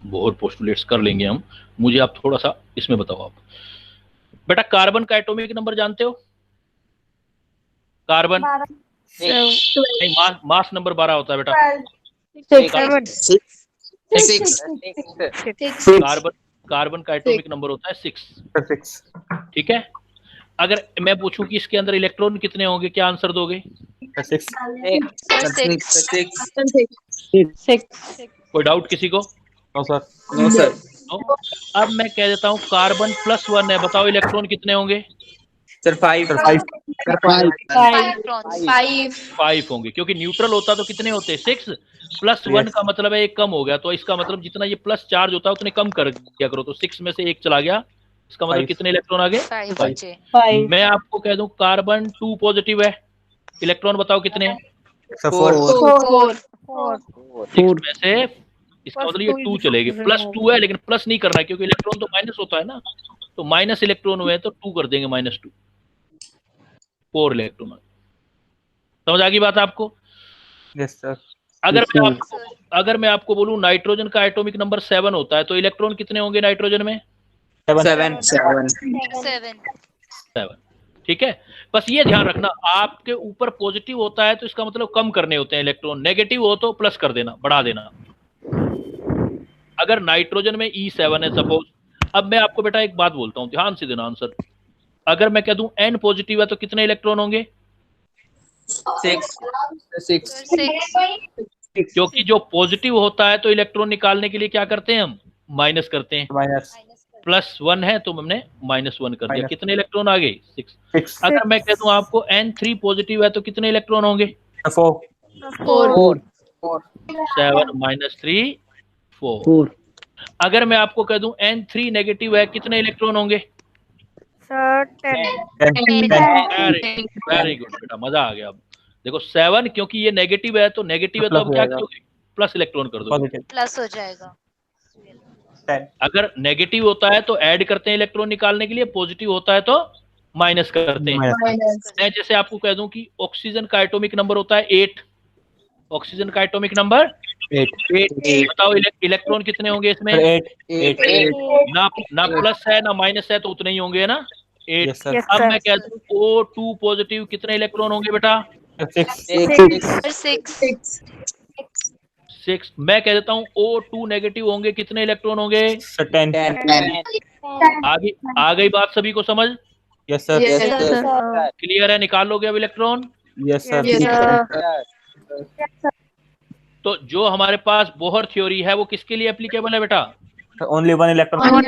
बहुत पोस्टुलेट्स कर लेंगे हम, मुझे आप थोड़ा सा इसमें बताओ। आप बेटा कार्बन का एटॉमिक नंबर जानते हो, कार्बन नहीं, मास नंबर 12 होता है बेटा, कार्बन का एटॉमिक नंबर होता है 6, ठीक है। अगर मैं पूछूं कि इसके अंदर इलेक्ट्रॉन कितने होंगे, क्या आंसर दोगे, 6। कोई डाउट किसी को, नो सर, नो सर। अब मैं कह देता हूँ कार्बन +1 है, बताओ इलेक्ट्रॉन कितने होंगे, सर 5 होंगे, क्योंकि न्यूट्रल होता तो कितने होते, 6 +1 का मतलब है एक कम हो गया, तो इसका मतलब जितना ये प्लस चार्ज होता है उतने कम कर दिया करो, तो 6 में से 1 चला गया, इसका मतलब कितने इलेक्ट्रॉन आ गए, 5। मैं आपको कह दूं कार्बन 2 पॉजिटिव है, इलेक्ट्रॉन बताओ कितने हैं, 4 6 में से, इसका मतलब ये 2 चलेगी, +2 है लेकिन प्लस नहीं करना है क्योंकि इलेक्ट्रॉन तो माइनस होता है ना, तो माइनस इलेक्ट्रॉन हुए तो 2 कर देंगे, -2, 4 इलेक्ट्रॉन। समझ आ गई बात आपको, यस सर। अगर मैं आपको बोलूं नाइट्रोजन का एटॉमिक नंबर 7 होता है, तो इलेक्ट्रॉन कितने होंगे नाइट्रोजन में, 7, ठीक है। बस ये ध्यान रखना, आपके ऊपर पॉजिटिव होता है तो इसका मतलब कम करने होते हैं इलेक्ट्रॉन, नेगेटिव हो तो प्लस कर देना, बढ़ा देना। अगर नाइट्रोजन में E7 है सपोज, अब मैं आपको बेटा एक बात बोलता हूं, ध्यान से देना आंसर, अगर मैं कह दूं N पॉजिटिव है तो कितने इलेक्ट्रॉन होंगे, 6 क्योंकि जो पॉजिटिव होता है तो इलेक्ट्रॉन निकालने के लिए क्या करते हैं हम, माइनस करते हैं, +1 है तो हमने -1 कर दिया, कितने इलेक्ट्रॉन आ गए, 6। अगर मैं कह दूं आपको N3 पॉजिटिव है तो कितने इलेक्ट्रॉन होंगे, 4 7 - 3 4। अगर मैं आपको कह दूं N3 नेगेटिव है, कितने इलेक्ट्रॉन होंगे, सर 10। वेरी गुड बेटा, मजा आ गया। अब देखो 7, क्योंकि ये नेगेटिव है तो नेगेटिव है तो अब क्या करोगे, प्लस इलेक्ट्रॉन कर दो, प्लस हो जाएगा। अगर नेगेटिव होता है तो ऐड करते हैं इलेक्ट्रॉन निकालने के लिए, पॉजिटिव होता है तो माइनस करते हैं। मैं जैसे आपको कह दूं कि ऑक्सीजन का एटॉमिक नंबर होता है 8, ऑक्सीजन का एटॉमिक नंबर 8, बताओ इलेक्ट्रॉन कितने होंगे इसमें, 8 ना प्लस है ना माइनस है तो उतने ही होंगे ना, 8। अब मैं कह दूं O2 पॉजिटिव, कितने इलेक्ट्रॉन होंगे बेटा, 6। मैं कह देता हूं O2 नेगेटिव होंगे, कितने इलेक्ट्रॉन होंगे, 10। आ गई बात सभी को समझ, यस सर, क्लियर है, निकाल लोगे अब इलेक्ट्रॉन, यस सर। तो जो हमारे पास बोहर थ्योरी है वो किसके लिए एप्लीकेबल है बेटा, only 1 electron.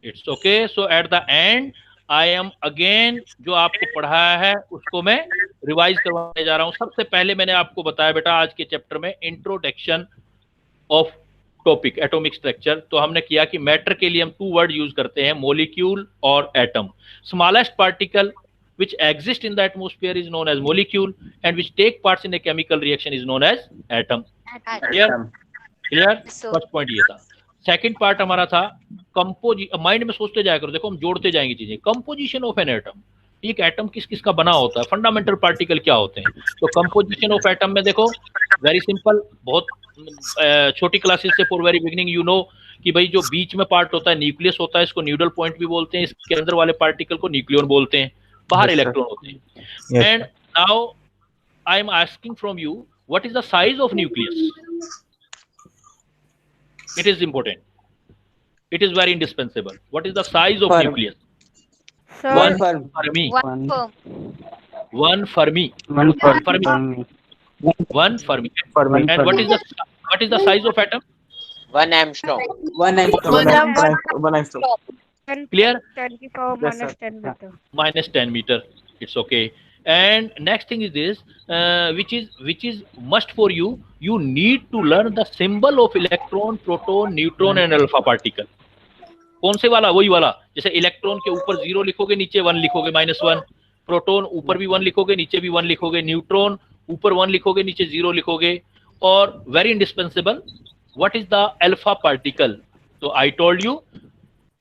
It's okay. So at the and I am again जो आपको पढ़ाया है उसको मैं रिवाइज करवाने जा रहा हूं। सबसे पहले मैंने आपको बताया बेटा आज के चैप्टर में introduction of topic atomic structure, तो हमने किया कि मैटर के लिए हम 2 वर्ड यूज करते हैं, मॉलिक्यूल और atom. Smallest particle which exist in the atmosphere is known as molecule and which take parts in a chemical reaction is known as atom. Clear? First point ये था। Second part हमारा था mind में सोचते जाया करो, देखो हम जोड़ते जाएंगे चीजें। कंपोजिशन ऑफ एन एटम, एक एटम किस किस का बना होता है, फंडामेंटल पार्टिकल क्या होते हैं। तो कंपोजिशन ऑफ एटम में देखो वेरी सिंपल, बहुत छोटी क्लासेस से for very beginning you know कि भाई जो बीच में पार्ट होता है न्यूक्लियस होता है, इसको न्यूडल पॉइंट भी बोलते हैं, इसके अंदर वाले पार्टिकल को न्यूक्लियन बोलते हैं, बाहर इलेक्ट्रॉन होते हैं। And now I am asking from you what is the size of nucleus. It is important, it is very indispensable. What is the size of nucleus? One Fermi. One Fermi. And what is the size of atom? 1 angstrom. 1 angstrom. Clear? 10 की power minus 10 meter. Minus 10 meter. It's okay. And next thing is this, which is must for you. You need to learn the symbol of electron, proton, neutron, and alpha particle. कौन से वाला? वही वाला, जैसे electron के ऊपर 0 लिखोगे, नीचे 1 लिखोगे, -1। प्रोटॉन ऊपर भी 1 लिखोगे, नीचे भी 1 लिखोगे। न्यूट्रॉन ऊपर 1 लिखोगे, नीचे 0 लिखोगे। और very indispensable, what is the alpha particle? तो I told you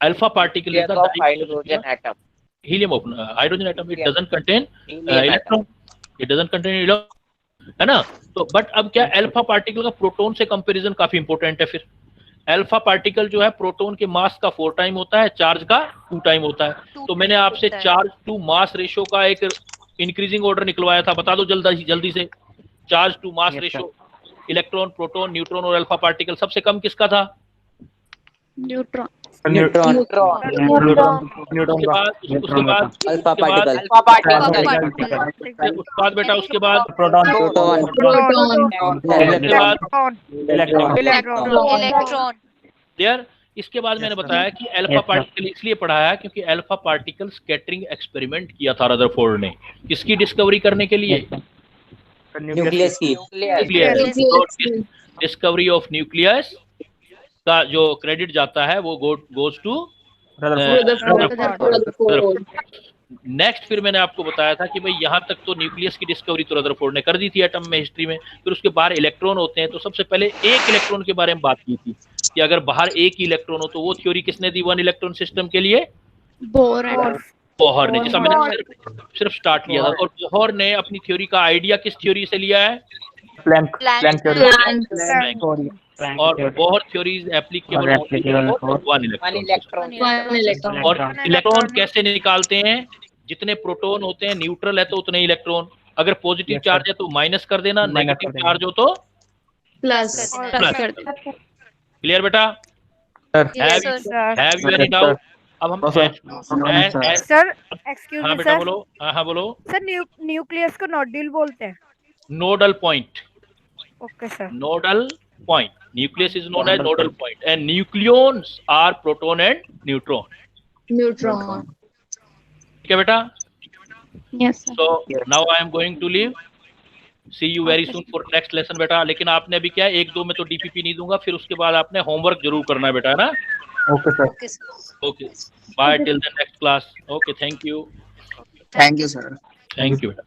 alpha particle is the hydrogen atom. helium of hydrogen atom. It doesn't contain electron, it doesn't contain electron, है ना। तो बट अब क्या, अल्फा पार्टिकल का proton से comparison काफी important है। फिर अल्फा पार्टिकल जो है प्रोटॉन के मास का 4 टाइम होता है, चार्ज का 2 टाइम होता है। तो मैंने आपसे चार्ज टू मास रेशियो का एक इंक्रीजिंग ऑर्डर निकलवाया था, बता दो जल्दी से। Charge to mass ratio, electron, proton, neutron और अल्फा पार्टिकल, सबसे कम किसका था? न्यूट्रॉन। उसके बाद बेटा, उसके बाद इलेक्ट्रॉन। क्लियर? इसके बाद मैंने बताया कि अल्फा पार्टिकल इसलिए पढ़ाया क्योंकि अल्फा पार्टिकल स्कैटरिंग एक्सपेरिमेंट किया था रदरफोर्ड ने, किसकी डिस्कवरी करने के लिए? न्यूक्लियस की। डिस्कवरी ऑफ न्यूक्लियस का जो क्रेडिट जाता है वो गोज टू नेक्स्ट। फिर मैंने आपको बताया था कि भाई यहाँ तक तो न्यूक्लियस की डिस्कवरी तो रदरफोर्ड ने कर दी थी एटम में, हिस्ट्री में। फिर उसके बाहर इलेक्ट्रॉन होते हैं, तो सबसे पहले एक इलेक्ट्रॉन के बारे में बात की थी कि अगर बाहर एक ही इलेक्ट्रॉन हो, तो वो थ्योरी किसने दी 1 इलेक्ट्रॉन सिस्टम के लिए? बोहर ने, जिसका मैंने सिर्फ स्टार्ट किया था। और बोहर ने अपनी थ्योरी का आइडिया किस थ्योरी से लिया है? और Bohr theory is applicable for 1 electron. और इलेक्ट्रॉन कैसे निकालते हैं? जितने प्रोटॉन होते हैं, न्यूट्रल है तो उतने इलेक्ट्रॉन, अगर पॉजिटिव चार्ज है तो माइनस कर देना, नेगेटिव चार्ज हो तो प्लस। क्लियर बेटा? Have you any doubt? अब हम सर एक्सक्यूज हाँ मी बेटा सर। बोलो। हाँ बोलो। सर न्यूक्लियस को नोडल बोलते हैं। Nodal point. Okay sir. Nodal point. Nucleus is known as nodal point, and nucleons are proton and neutron. ठीक है बेटा? Yes sir. So now I am going to leave. See you very soon for next lesson बेटा। लेकिन आपने अभी क्या है, 1-2 में तो DPP नहीं दूंगा, फिर उसके बाद आपने होमवर्क जरूर करना है बेटा, है ना? Okay sir. Okay. Bye till the next class. Okay, thank you. Thank you sir. Thank you बेटा।